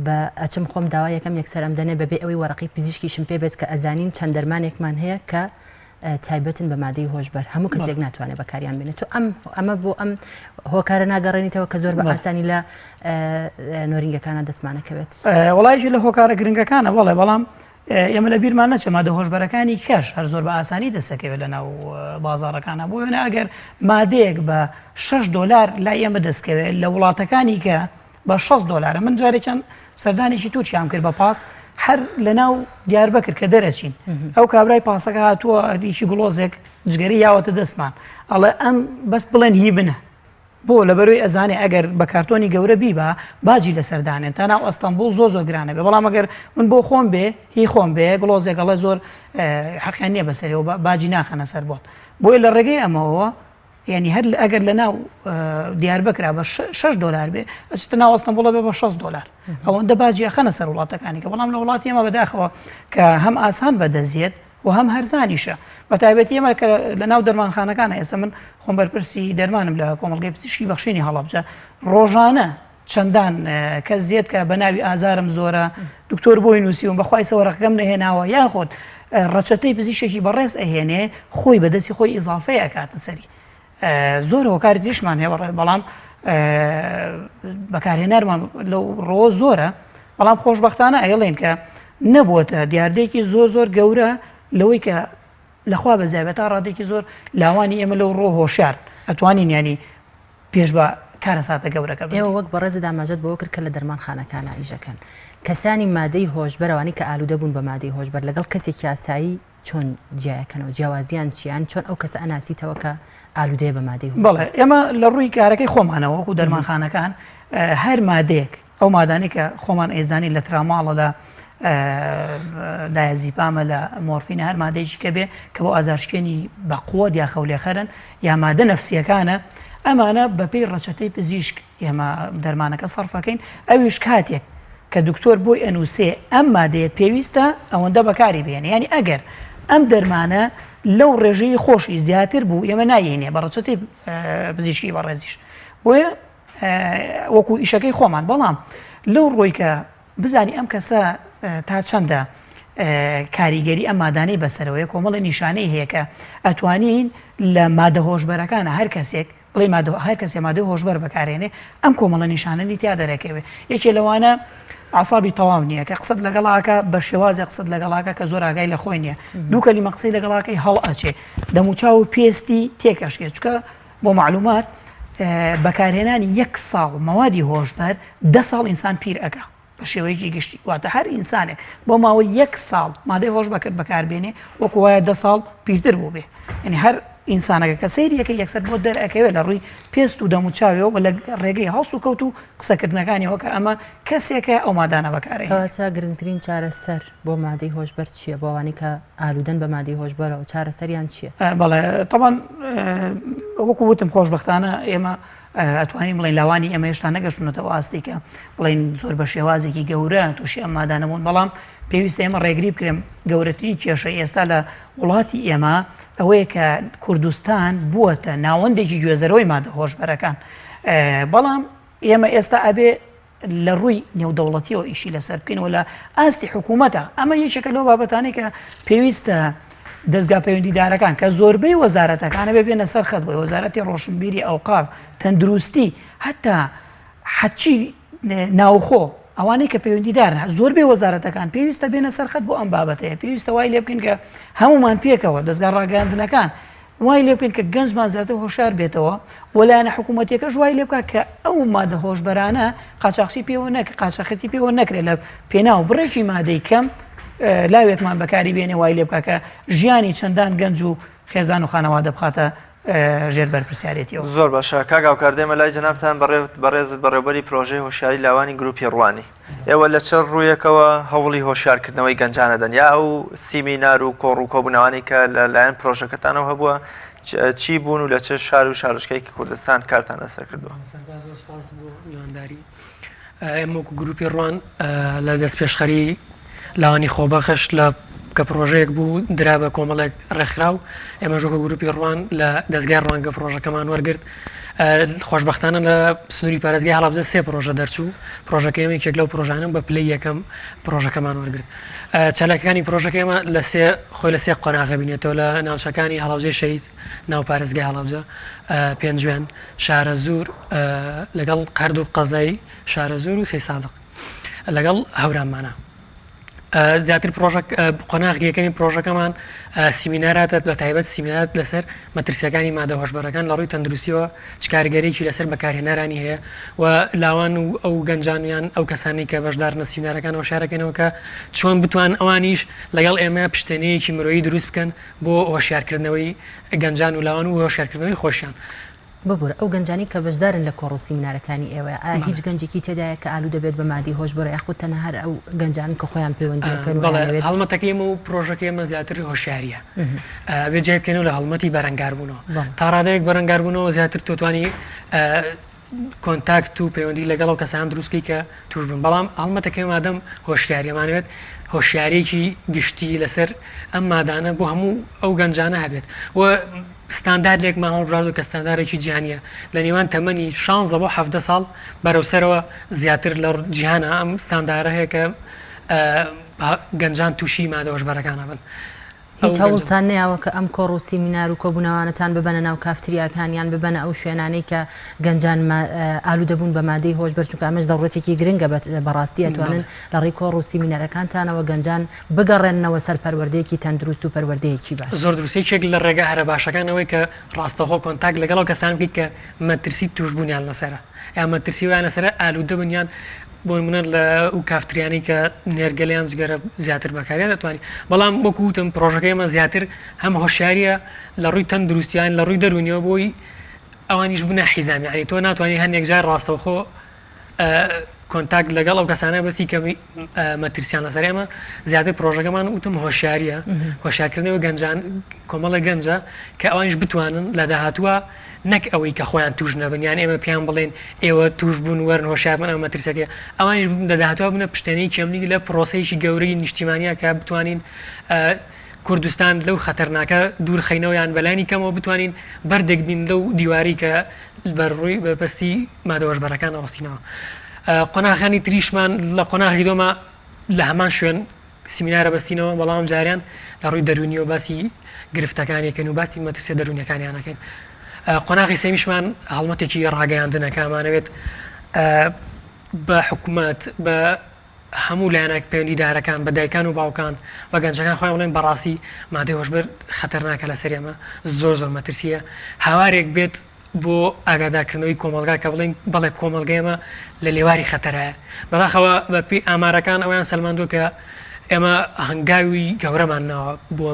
بە ئەچم خۆم داوا یەکەم یەکسەر ئەم دەنێ بەبێ ئەوەی وەرەقی پزیشکیشم پێ بێت کە ئەزانین چەند دەرمانێکمان هەیە کە تایبەتن بە مادەی هۆشبەر هەموو کەسێک ناتوانێت بەکاریان بێنێت تو ئەمە بۆ ئەم هۆکارە ناگەڕێنیتەوە کە زۆر بە ئاسانی لە نۆرینگەکانە دەستمانەکەوێت. وڵایشی لە هۆکارە گرنگەکانە بەڵێ بەڵام ئێمە لە بیرمان نەچە مادە هۆشبەرەکانی کەش هەر زۆر بە ئاسانی دەستەکەوێت لە ناو بازاڕەکانە بۆ وێنە ئەگەر مادەیەک بە $6 لای ئێمە دەستکەوێت لە وڵاتەکانی کە بە $6 من جارێکیان سەردانێکی تورکیام کرد بە پاس هەر لە ناو دیاربەکر کە دەرەچین ئەو کابرای پاسەکە هاتووە هیچی گڵۆزێک جگەری یاوەتە دەستمان ئەڵێ ئەم بەس بڵێن هی بنە بۆ لەبەروی ئەزانێ ئەگەر بە کارتۆنی گەورە بیبە باجی لەسەردانێن تا ناو ئەستەمبول زۆر گرانە بێ بەڵام ئەگەر من بۆ خۆم بێ هی خۆم بێ گڵۆزێکەڵە زۆر حەقیان نییە بەسەرەوە باجی ناخەنە سەر بۆت بۆی لە ڕێگەی ئەمەوە یعنی هەر ئەگەر لە ناو دیاربەکرا بە $6 بێ ئەچێتە ناو ئەستەمبوڵە بێ بە $6 ئەوەندە باجی ئەخەنە سەر وڵاتەکانی کە بەڵام لە وڵاتی ئێمە بەداخەوە کە هەم ئاسان بەدەزیێت و هەم هەرزانیشە بە تایبەتی ئێمە کە لە ناو دەرمانخانەکانە ئێستا من خۆم بەرپرسی دەرمانم لە کۆمەڵگەی پزیشکی بەخشینی هەڵەبجە ڕۆژانە چەندان کەس زیێت کە بە ناوی ئازارم زۆرە دکتۆر بۆی نووسیوم بەخوای سەوەڕەکەم نەهێناوە یاخۆت ڕەچەتەی پزیشکی بەڕێز ئەهێنێ خۆی بەدەستی خۆی ئیزافەیە ئەکاتە سەری زۆر هۆکاری تریشمان هەیە بەڵام بەکارهێنەرمان لەو ڕۆ زۆرە بەڵام خۆشبەختانە ئەیڵێن کە نەبووە دیاردەیەکی زۆر گەورە لەوەی کە لەخوا بەزایبێت تا ڕادێکی زۆر لاوانی ئێمە لەو ڕۆ هۆشیار ئەتوانین ینی پێش بە کارە ساتە گەورەکە ئێوە وەک بەڕێز داماژەت بەوە کرد کە لە دەرمانخانەکانە ئیژەکەن کەسانی مادەی هۆشبەرەوانی کە ئالوودە بوون بە مادەی هۆشبەر لەگەڵ کەسێکی یاسایی چۆن جیایەکەنەوە جیاوازیان چیان چۆن ئەو کەسە ئەناسیتەوە کە ئالوودەیە بە مادەی بەڵێ ئێمە لە ڕووی کارەکەی خۆمانەوە وەکو دەرمانخانەکان هەر مادەیەک ئەو مادانی کە خۆمان ئێزانی لە تراماڵە لە دایازیپامە لە مۆرفینە هەر مادەیەکی کە بێ کە بۆ ئازارشکێنی بەقووە یا خەولێخەرن یا مادە نەفسیەکانە ئەمانە بەپێی ڕەچەتەی پزیشک ئێمە دەرمانەکە سەرفەکەین ئەویش کاتێک کە دکتۆر بۆی ئەنووسێ ئەم مادەیە پێویستە ئەوەندە بەکاری بێنێ ینی ئەگەر ئەم دەرمانە لەو ڕێژەی خۆشی زیاتر بوو ئێمە نایێنێ بە ڕەچەتەی پزیشکی بەڕێزیش بۆیە وەکو ئیشەکەی خۆمان بەڵام لەو ڕۆی کە بزانی ئەم کەسە تا چەندە کاریگەری ئەم مادانەی بەسەرەوەی کۆمەڵی نیشانەی هەیە کە ئەتوانین لە مادە هۆشبەرەکانە هەر کەسێک بڵێ هەر کەسێ مادەی هۆشبەر بەکارێنێ ئەم کۆمەڵە نیشانەی تیا دەرەکەوێت یەکێ لەوانە عسابی تەواو نییە کە قسەت لەگەڵاکە بە شێوازی قسەت لەگەڵاکە کە زۆر ئاگای لە خۆی نییە دوو کەلیمە قسەی لەگەڵاکەی هەڵ ئەچێ دەموچاو و پێستی تێکەشێ چکە بۆ معلومات بەکارهێنانی 1 ساڵ مەوادی هۆشبەر 10 ساڵ ئینسان پیر ئەکا بە شێوەیەکی گشتی واتە هەر ئینسانێک بۆ ماوەی 1 ساڵ مادەی هۆش بەکرد بەکاربێنێ وەکو وایە 10 ساڵ پیرتر بوو بێ یعنی هەر ئینسانەکە کە سەیریەکە یەکسەر بۆ دەرەکەوێت لە ڕووی پێست و دەموچاوێەوە لە ڕێگەی هەڵس و کەوت و قسەکردنەکانیەوە کە ئەمە کەسێکە ئەو مادانە بەکارێنێت گرنگترین چارەسەر بۆ مادەی هۆشبەر چییە بۆ ئەوانی کە ئالوودەن بە مادەی هۆشبەرەوە چارەسەریان چییە؟ بەڵێ تەمان وەکو وتم خۆشبەختانە ئێمە ئەتوانین بڵین لاوانی ئێمە هێشتا نەگەشتونەتەوە ئاستی کە بڵین زۆر بە شێوازێکی گەورە تووشی ئەم مادانەبوون بەڵام پێویستە ئێمە ڕێگری بکرێن گەورەترین کێشە ئێستا لە وڵاتی ئێمە ئەوەیە کە کوردستان بووەتە ناوەندێکی گوێزەرەوەی مادە هۆشبەرەکان بەڵام ئێمە ئێستا ئەبێ لە ڕووی نێودەوڵەتیەوە ئیشی لەسەر بکەینەوە لە ئاستی حکوومەتە ئەمە یەکێکە لەو بابەتانەی کە پێویستە دەستگا پەیوەندیدارەکان کە زۆربەی وەزارەتەکانە ببێنە سەر خەت بۆی وەزارەتی ڕۆشنبیری ئەوقاف تەندروستی هەتا حەچی ناوخۆ ئەوانەی کە پەیوەندیدارن زۆربەی وەزارەتەکان پێویستە بێنە سەر خەت بۆ ئەم بابەتەیە پێویستە وای لێ بکەین کە هەمومان پێکەوە دەستگا ڕاگەاندنەکان وای لێ بکەین کە گەنجمان زیاتر هۆشار بێتەوە وەلایەنە حکوومەتیەکەش وای لێ بکات کە ئەو مادە هۆشبەرانە قاچاقچی پێوە نەکرێت قاچاقەتی پێوە نەکرێت لە پێناو بڕێکی مادەی کەم لاوێکمان بەکاری بێنێ وای لێ بکات کە ژیانی چەندان گەنج و خێزان و خانەوادە بخاتە ژێر بەرپرسیارەتیەوە. زۆر باشە کاگاو کاردێمە لای جەنابتان بەڕێزت بەڕێوەبەری پرۆژەی هۆشیاری لاوانی گروپی ڕوانی ئێوە لە چەند ڕوویەکەوە هەوڵی هۆشیارکردنەوەی گەنجانە دەن یا ئەو سیمینار و کۆڕ و کۆبوونەوەی کە لەلایەن پرۆژەکەتانەوە هەبووە چی بوون و لە چه شار و شارۆچکەیەکی کوردستان کارتان لەسەر کردووە؟ ئێمە گروپی ڕوان لە دەست پێشخەری لاوانی خۆبەخش لە کە پرۆژەیەک بوو درا بە کۆمەڵێک ڕێکخراو ئێمە ژۆکە گروپی ڕوان لە دەستگای ڕوانگە پرۆژەکەمان وەرگرت خۆشبەختانە لە سنووری پارێزگای هەڵابجە 3 پرۆژە دەرچوو پرۆژەکە یەکێک لەو پرۆژانم بە پلەی یەکەم پرۆژەکەمان وەرگرت چالاکەکانی پرۆژەکەمە لە خۆی لە 3 قۆناغە بینێتەوە لە ناوچەکانی هەڵابجەی شەید ناو پارێزگای هەڵابجە پێنجوێن شارە زوور لەگەڵ قەردوو قەزای شارە زوور و 3 سادق لەگەڵ هەورانمانە زیاتر قۆناغیەکەمی پرۆژەکەمان سیمیناراتە بە تایبەت سیمینارات لەسەر مەترسیەکانی مادە هۆشبەرەکان لە ڕووی تەندروستیەوە چ کارگەرێکی لەسەر بەکارهێنەرانی هەیە و لاوان و ئەو گەنجانیان ئەو کەسانی کە بەشدارنە سیمینارەکانەوە شارەکەنەوە کە چۆن بتوان ئەوانیش لەگەڵ ئێمە پشتێنەیەکی مرۆیی دروست بکەن بۆ هۆشیارکردنەوەی گەنجان و لاوان و هۆشیارکردنەوەی خۆشیان. ببوور ئەو گەنجانی کە بەشدارن لە کۆڕ و سیمینارەکانی ئێوە هیچ گەنجێکی تێدایە کە ئالوو دەبێت بە مادی هۆشبەرە یاخود تەنها هەر ئەو گەنجان کە خۆیان پەیوەندیەکەن هەڵمەتەکەی و پرۆژەکەمە زیاتر هۆشیاریە بێجێ بکەنەوە لە هەڵمەتی بەرەنگاربوونەوە تا ڕادەیەک بەرەنگاربوونەوە زیاتر تۆتوانی کۆنتاکت و پەیوەندی لەگەڵ کەسان دروستکەی کە توش بن بەڵام هەڵمەتەکەی مادەم هۆشیاریەمانوێت هۆشیارێکی گشتی لەسەر ئەم مادانە بۆ هەموو ئەو گەنجانە هەبێت و ستانداردێکمان هەڵبژاردوو کە ستانداردێکی جیهانیە لە نێوان تەمەنی 16 بۆ 17 ساڵ بەرەوسەرەوە زیاتر لە جیهانە ئەم ستاندارە هەیە کە گەنجان تووشی مادە هۆشبەرەکانە بن. هیچ هەوڵتان نەیەوە کە ئەم کۆڕ و سیمینار و کۆبوونەوانتان ببەنە ناو کافتریاکانیان ببەنە ئەو شوێنانەی کە گەنجان ئالوو دەبوون بە مادەی هۆشبەر چونکە ئەمەش دەوڵەتێکی گرنگە بەڕاستی ئەتوانن لە ڕێی کۆڕ و سیمینەرەکانتانەوە گەنجان بگەڕێنەوە سەر پەروەردەیەکی تەندروست و پەروەردەیەکی باش. زۆر دروستێکێک لە ڕێگە هەرە باشەکانەوەی کە ڕاستەخۆ کۆنتاک لەگەڵەوە کەسان بکەیت کە مەترسی توشبوونیان لەسەرە یا مەترسیویان لەسەرە ئالوودە بنیان بۆ منە لە ئەو کافتریانی کە نێرگەلیان جگەرە زیاتر بەکاریان دەتوانانی بەڵام وەکوتم پرۆژەکەیمە زیاتر هەم هۆشیاریە لە ڕووی تەندروستیان لە ڕووی دەرونیەوە بۆی ئەوانیش بنە حیزامیانی تۆ ناتوانانی هەندێک جار ڕاستەوخۆ کۆنتاکت لەگەڵ ئەو کەسانە بەسی کە مەترسیان لەسەر ئێمە زیاتر پرۆژەکەمان وتم هۆشیاریە هۆشیارکردنەوە گەنجان کۆمەڵە گەنجە کە ئەوانیش بتوانن لە داهاتووە نەک ئەوەی کە خۆیان توش نەبنیان ئێمە پێیان بڵێن ئێوە توش بوون وەرن هۆشیاربن ئەو مەترسەکە ئەوانیش لە داهاتوە بنە پشتێنەی کێمنی لە پرۆسەیەکی گەورەی نیشتیمانیە کە بتوانین کوردستان لەو خەتەرناکە دوور خەینەوەیان بەلانی کەمەوە بتوانین بەردێک بین لەو دیواری کە بەڕووی بەپستی مادە هۆشبەرەکان ئەوەستینەوە. قۆناغەکانی تریشمان لە قۆناغی دۆمە لە هەمان شوێن سیمینارە بەستینەوە بەڵام جاریان لە ڕووی دەرونیەوە باسی گرفتەکانێکن و باسی مەترسیە دەرونیەکانیانەکەین. قۆناغی سێمیشمان هەڵمەتێکی ڕاگەیاندنەکەمانەوێت بە حکوومەت بە هەموو لایەنێک پەیوەندیدارەکان بە دایکان و باوکان بە گەنجەکان خۆیان بڵێن بەڕاستی مادەی هۆشبەر خەتەرناکە لەسەر ئێمە زۆر مەترسیە هاوارێک بێت بۆ ئاگادارکردنەوەی کۆمەلگا کە بڵێن بەڵێ کۆمەلگەیەمە لە لێواری خەتەرایە بەداخەوە بەپی ئامارەکان ئەویان سەلماندوو کە ئێمە هەنگاوی گەورەمان ناوە بۆ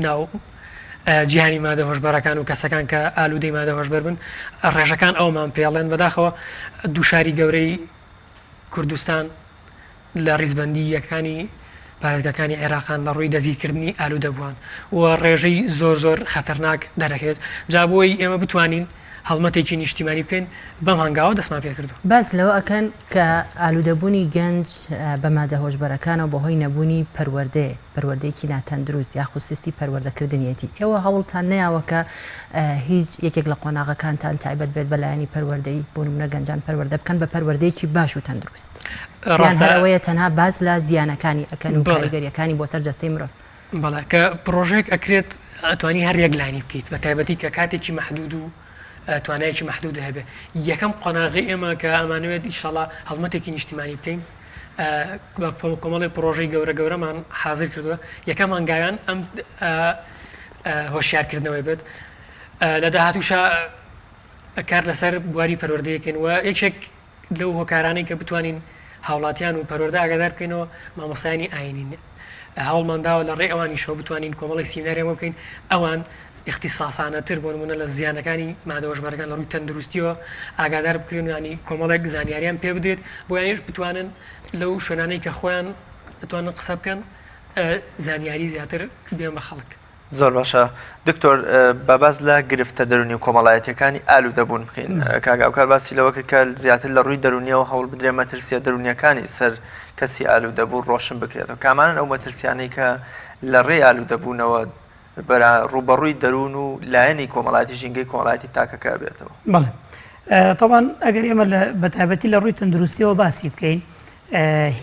ناو جیهانی مادە هۆشبەرەکان و کەسەکان کە ئالوودەی مادە هۆشبەر بن ڕێژەکان ئەومان پێڵێن بەداخەوە دووشاری گەورەی کوردستان لە ڕیزبەندیەکانی پارێزگاکانی عێراقان لە ڕووی دەزیرکردنی ئالوودەبووان و ڕێژەی زۆر خەتەرناک دەرەکەوێت جا بۆی ئێمە بتوانین هەڵمەتێکی نیشتیمانی بکەین بەم هەنگاوە دەستمان پێ کردو. باز لەوە ئەکەن کە ئالوودەبوونی گەنج بە مادە هۆشبەرەکانەوە بەهۆی نەبوونی پەروەردەیەکی ناتەندروست یاخود سیستی پەروەردەکردنیەتی ئێوە هەوڵتان نەیاوە کە هیچ یەکێک لە قۆناغەکانتان تایبەت بێت بەلایانی پەروەردەی بۆ نمونە گەنجان پەروەردە بکەن بە پەروەردەیەکی باش و تەندروست هەرەوەیە تەنها باز لە زیانەکانی ئەکەن و کاریگەریەکانی بۆ سەر جەستەی مرۆڤ. بەڵێ کە پرۆژێک ئەکرێت ئەتوانی هەر یەک لانی بکەیت بە تایبەتی کە کاتێکی مەحدود و توانایەکی مەحدود هەبێ یەکەم قۆناغی ئێمە کە ئەمانوێت ئینشاءڵڵا هەڵمەتێکی نیشتیمانی بکەین بە کۆمەڵی پرۆژەی گەورەمان حاضر کردووە یەکەم هەنگاویان ئەم هۆشیارکردنەوەی بێت لە داهاتووشە کار لەسەر بواری پەروەردەیەکەین و یەکێک لەو هۆکارانەی کە بتوانین هاوڵاتیان و پەروەردە ئاگادار بکەینەوە مامۆستایانی ئاینین هەوڵمانداوە لە ڕێ ئەوانیشەوە بتوانین کۆمەڵی سیمینارێمە بکەین ئەوان اختصاسانەتر بۆ نمونە لە زیانەکانی مادەوەژبەرەکان لە ڕووی تەندروستیەوە ئاگادار بکرێن ینی کۆمەڵێک زانیاریان پێ بدرێت بۆ یانیش بتوانن لەو شوێنانەی کە خۆیان دەتوانن قسە بکەن زانیاری زیاتر بێن بە خەڵک. زۆر باشە دکتۆر بەباز لە گرفتە دەرونی و کۆمەڵایەتەکانی ئالوودەبوون بکەین کاگاوکار باسی لەوە کرد کە زیاتر لە ڕووی دەرونیەوە هەوڵ بدرێ مەترسیە دەرونیەکانی سەر کەسی ئالوودەبوو ڕۆشن بکرێتەوە کامانن ئەو مەترسیانەی کە لە ڕێی ئالوودەبوونەوە ڕوبەڕووی دەروون و لایەنی کۆمەڵاتی ژینگەی کۆمەڵایەتی تاکەکە بێتەوە. بەڵێ طبعاً ئەگەر ئێمە بەتابەتی لە ڕووی تەندروستیەوە باسی بکەین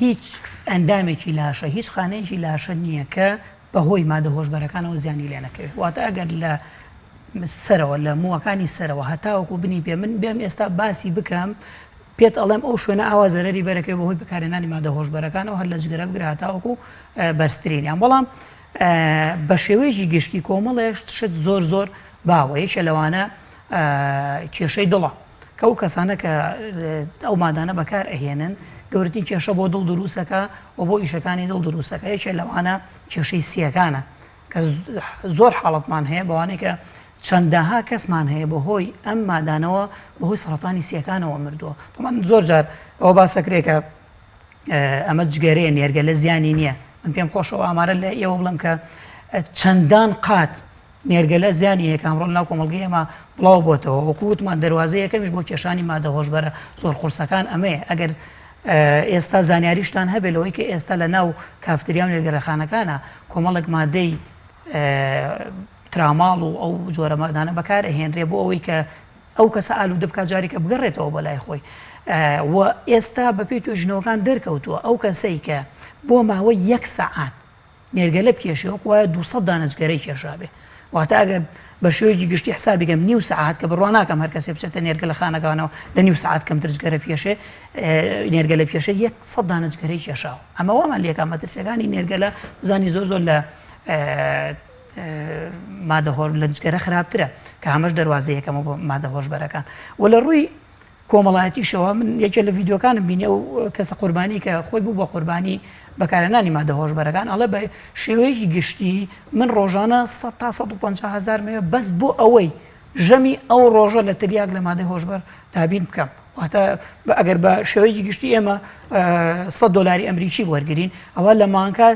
هیچ ئەندامێکی لاشە هیچ خانەیەکی لاشە نییە کە بەهۆی مادە هۆشبەرەکانەوە زیانی لێ نەکەوێت واتە ئەگەر لە سەرەوە لە مووەکانی سەرەوە هەتاوەکو بنی پێ من بێم ئێستا باسی بکەم پێت ئەڵێم ئەو شوێنە ئاوا زەرەری بەرەکەی بەهۆی بەکارهێنانی مادە هۆشبەرەکانەوە هەر لە جگەرە بگرە هەتاوەکو بەرزترینیان بەڵام بە شێوەیەکی گشتی کۆمەڵێک شت زۆر زۆر باوە یەکێ لەوانە کێشەی دڵە کە ئەو کەسانە کە ئەو مادانە بەکار ئەهێنن گەورەترین کێشە بۆ دڵ دروستەکە و بۆ ئیشەکانی دڵ دروستەکە یەکێ لەوانە کێشەی سیەکانە کە زۆر حاڵەتمان هەیە بەوانەیە کە چەندەها کەسمان هەیە بەهۆی ئەم مادانەوە بەهۆی سەرەتانی سیەکانەوە مردووە تۆمان زۆر جار ئەوە باسەکرێ کە ئەمە جگەرەیە نێرگە لە زیانی نییە من پێم خۆشەوە ئامارە لە ئێوە بڵم کە چەندان قات نێرگە لە زیانی هەیە کامڕۆ ناو کۆمەڵگەی ئێمە بڵاو بۆتەوە وەکووتمان دەواازە یەکەمیش بۆ کێشانی مادە هۆشبەرە زۆر قورسەکان ئەمەیە ئەگەر ئێستا زانیاریشتان هەبێتەوەی کە ئێستا لە ناو کافتریا و نێرگەرەخانەکانە کۆمەڵێک مادەی تراماڵ و ئەو جۆرە مادانە بەکار ئەهێنرێ بۆ ئەوەی کە ئەو کەسە ئالوودە بکات جارێکە بگەڕێتەوە بەلای خۆی و ئێستا بەپێی توێژنەوەکان دەرکەوتووە ئەو کەسەی کە بۆ ماوەی 1 سەعات نێرگە لە پێشەوە وایە 200 دانەجگەرەی کێشابێ واتە ئەگەر بە شێوەیەکی گشتی حسابیکەم نیو سەعات کە بڕوا ناکەم هەر کەسێ بچێتە نێرگە لە خانەکانەوە لە نیو سەعات کەم ترجگەرە پێشێ نێرگە لە پێشە 100 دانەجگەرەی کێشاوە ئەمە وامان لێکە مەترسیەکانی نێرگە لە بزانی زۆر زۆر لە مادە هۆر لە جگەرە خراپترە کە هەمەش دەواازەیەکەمە بۆ مادە هۆشبەرەکان و لە ڕووی کۆمەڵایەتیشەوە من یەکێ لە ڤیددیوکانم بینێ و کەسە قوربانی کە خۆی بوو بە قوربانی بەکارهێنانی مادە هۆشبەرەکان ئەڵێ بە شێوەیەکی گشتی من ڕۆژانە 100 تا 150,000 مێوە بەس بۆ ئەوەی ژەمی ئەو ڕۆژە لە تریاک لە مادەی هۆشبەر دابین بکەم واتە ئەگەر بە شێوەیەکی گشتی ئێمە $100 ئەمریکی وەرگین ئەوە لە مانکە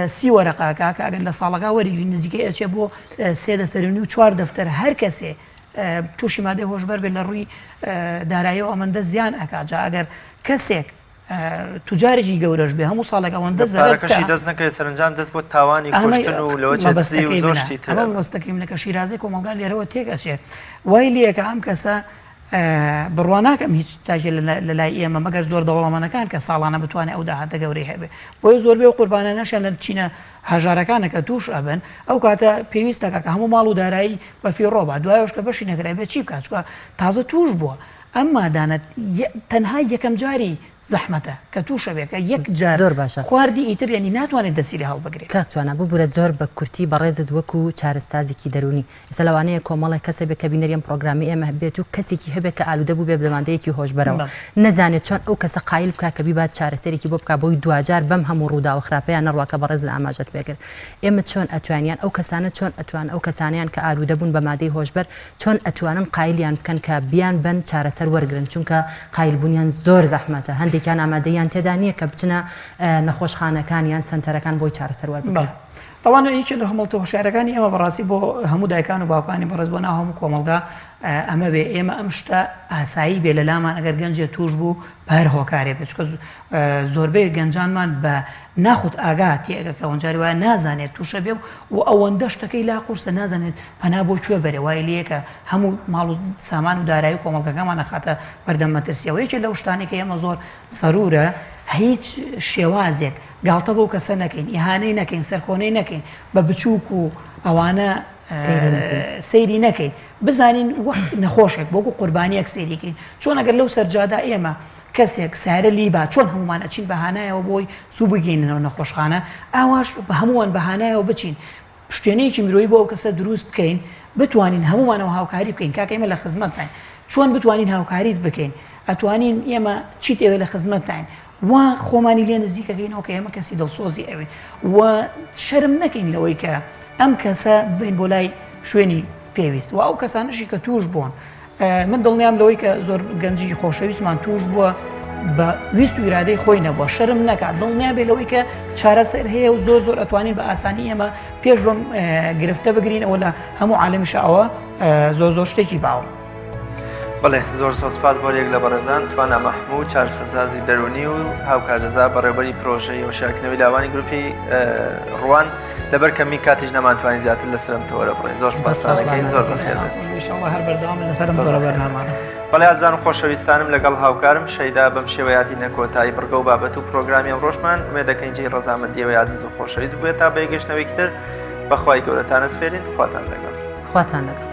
30 وەرەقاکە کە ئەگەر لە ساڵەکە وەرگین نزیکە ئەچێ بۆ 3 دەفتەرنی و 4 دەفتەر هەر کەسێ تووشی مادەی هۆشبەر بێت لە ڕووی داراییەوە ئەمەندە زیان ئەکات جا ئەگەر کەسێک توجارێکی گەورەش بێ هەموو ساڵێک ئەوەندە زەرەکەشی دەست نەکەی سەرنجام دەست بۆ تاوانی کوشتن و لەوە چێتزی و زۆر شتی تر ئەمە وەستەکەی منەکە شیرازەی کۆمەلگا لێرەوە تێکەچێت وای لێکە ئەم کەسە بڕوا ناکەم هیچ تاژێ لە لای ئێمە مەگەر زۆر دەوڵەمەنەکان کە ساڵانە بتوانێت ئەو داهاتە گەورەی هەبێ بۆی زۆربێ و قوربانانەشیان لە چینە هەژارەکانە کە توش ئەبن ئەو کاتە پێویستەکە کە هەموو ماڵ و دارایی بەفی ڕۆبە دوایش کە بەشی نەکرای بێت چی بکات چکە تازە توش بووە ئەم مادانە تەنها یەکەم جاری زەحمەتە کە تووشە بێت کە یەک جار زۆر باشە خواردی ئیتر ینی ناتوانێت دەسیری هەڵ بگرێت کاکتوانە ببورە زۆر بە کورتی بەڕێزت وەکو چارەسازێکی دەرونی ئێستا لەوانەیە کۆمەڵێک کەسە بێت کە بینەریم پرۆگرامی ئێمە بێت و کەسێکی هەبێت کە ئالوودە بوو بێ بلەماندەیەکی هۆشبەرەوە نەزانێت چۆن ئەو کەسە قایل بکە کە بیبات چارەسەرێکی بۆ بکە بۆی دوجار بەم هەموو ڕوودا و خراپەیان نەڕواکە بەڕێز ئاماژەت پێکرد ئێمە چۆن ئەتوانیان ئەو کەسانە چۆن ئەتوان ئەو کەسانیان کە ئالوودە بوون بە مادەی هۆشبەر چۆن ئەتوانن قایلیان بکەن کە بیان بن چارەسەر وەرگرن چونکە قایلبوونیان زۆر زەحمەتە هەندێکیان ئامادەیان تێدا نییە کە بچنە نەخۆشخانەکان یان سنتەرەکان بۆی چارەسەر وەربگرن تاوانە هیچ لە هەمڵتە هۆشارەکانی ئێمە بەڕاستی بۆ هەموو دایکان و باوکانی بەڕێز بۆ ناو هەموو کۆمەلگا ئەمە بێ ئێمە ئەم شتە ئاسایی بێ لە لامان ئەگەر گەنجێ توش بوو بەر هۆکارێ بێت چکە زۆربەی گەنجانمان بە ناخود ئاگاتی ئەگەکە ئەوەنجاری وایە نازانێت تووشە بێ و ئەوەندە شتەکەی لا قورسە نازانێت پەنا بۆ کوێ بەرێ وای لەیەکە هەموو ماڵ و سامان و دارایی و کۆمەڵگەکەمان نەخاتە بەردەم مەترسیەوە یەکێک لەو شتانێک کە ئێمە زۆر سەرورە هیچ شێوازێک گاڵتە بەو کەسە نەکەین ئیهانەی نەکەین سەرکۆنەی نەکەین بە بچووک و ئەوانە سەیری نەکەین بزانین وەخت نەخۆشێک بۆکو قوربانیەک سەیریکەین چۆن ئەگەر لەو سەرجادا ئێمە کەسێک سارە لیبا چۆن هەمومان ئەچین بەهانایەوە بۆی سوو بگەینەوە نەخۆشخانە ئاواش بە هەمووان بەهانایەوە بچین شتێنەیەکی مرۆیی بۆ ئەو کەسە دروست بکەین بتوانین هەمومانەوە هاوکاری بکەین کاکە ئێمە لە خزمەتتان چۆن بتوانین هاوکاریت بکەین ئەتوانین ئێمە چیت ئێوە لە خزمەتتان وا خۆمانی لێ نزیکەکەینەوە کە ئێمە کەسی دڵسۆزی ئەوێ و شەرم نەکەین لەوەی کە ئەم کەسە بین بۆ لای شوێنی پێویست و ئەو کەسانشی کە توش بوون من دڵنیام لەوەی کە زۆر گەنجی خۆشەویستمان توش بووە بە ویست و ئیرادەی خۆی نەبووە شەرم نەکات دڵنیا بێ لەوەی کە چارەسەر هەیە و زۆر ئەتوانین بە ئاسانی ئێمە پێش بەم گرفتە بگرین ئەوە لە هەموو عالمیشەوە زۆر شتێکی باوە. بڵێ زۆر سپاس بۆ یەک لە بەڕێزان توانە مەحموود چارسەسازی دەرونی و هاوکارەزا بەڕێوەبەری پرۆژەی وەشارکردنەوەی لاوانی گروپی ڕوان لەبەر کەمی کاتیش نەمانتوانی زیاتر لەسرم بڕێ زۆر سپاسانەکەی زۆر بەخێر هەر بەردەوام لەسەرم زۆرە بەرنامانە. بەڵێ ئازان و خۆشەویستانم لەگەڵ هاوکارم شەیدا بەم شێوەیاتی نەکۆتایی بڕگە و بابەت و پرۆگرامی ئەمڕۆژمان ئومێدەکەین جێی ڕەزامەندیەوە عزیز و خۆشەویست بووێت تا بە یەکگەشتنەوەی تر بەخوای گەورەتان ئەسپێرین خواتان لەگەڵ. خواتان لەگەڵ.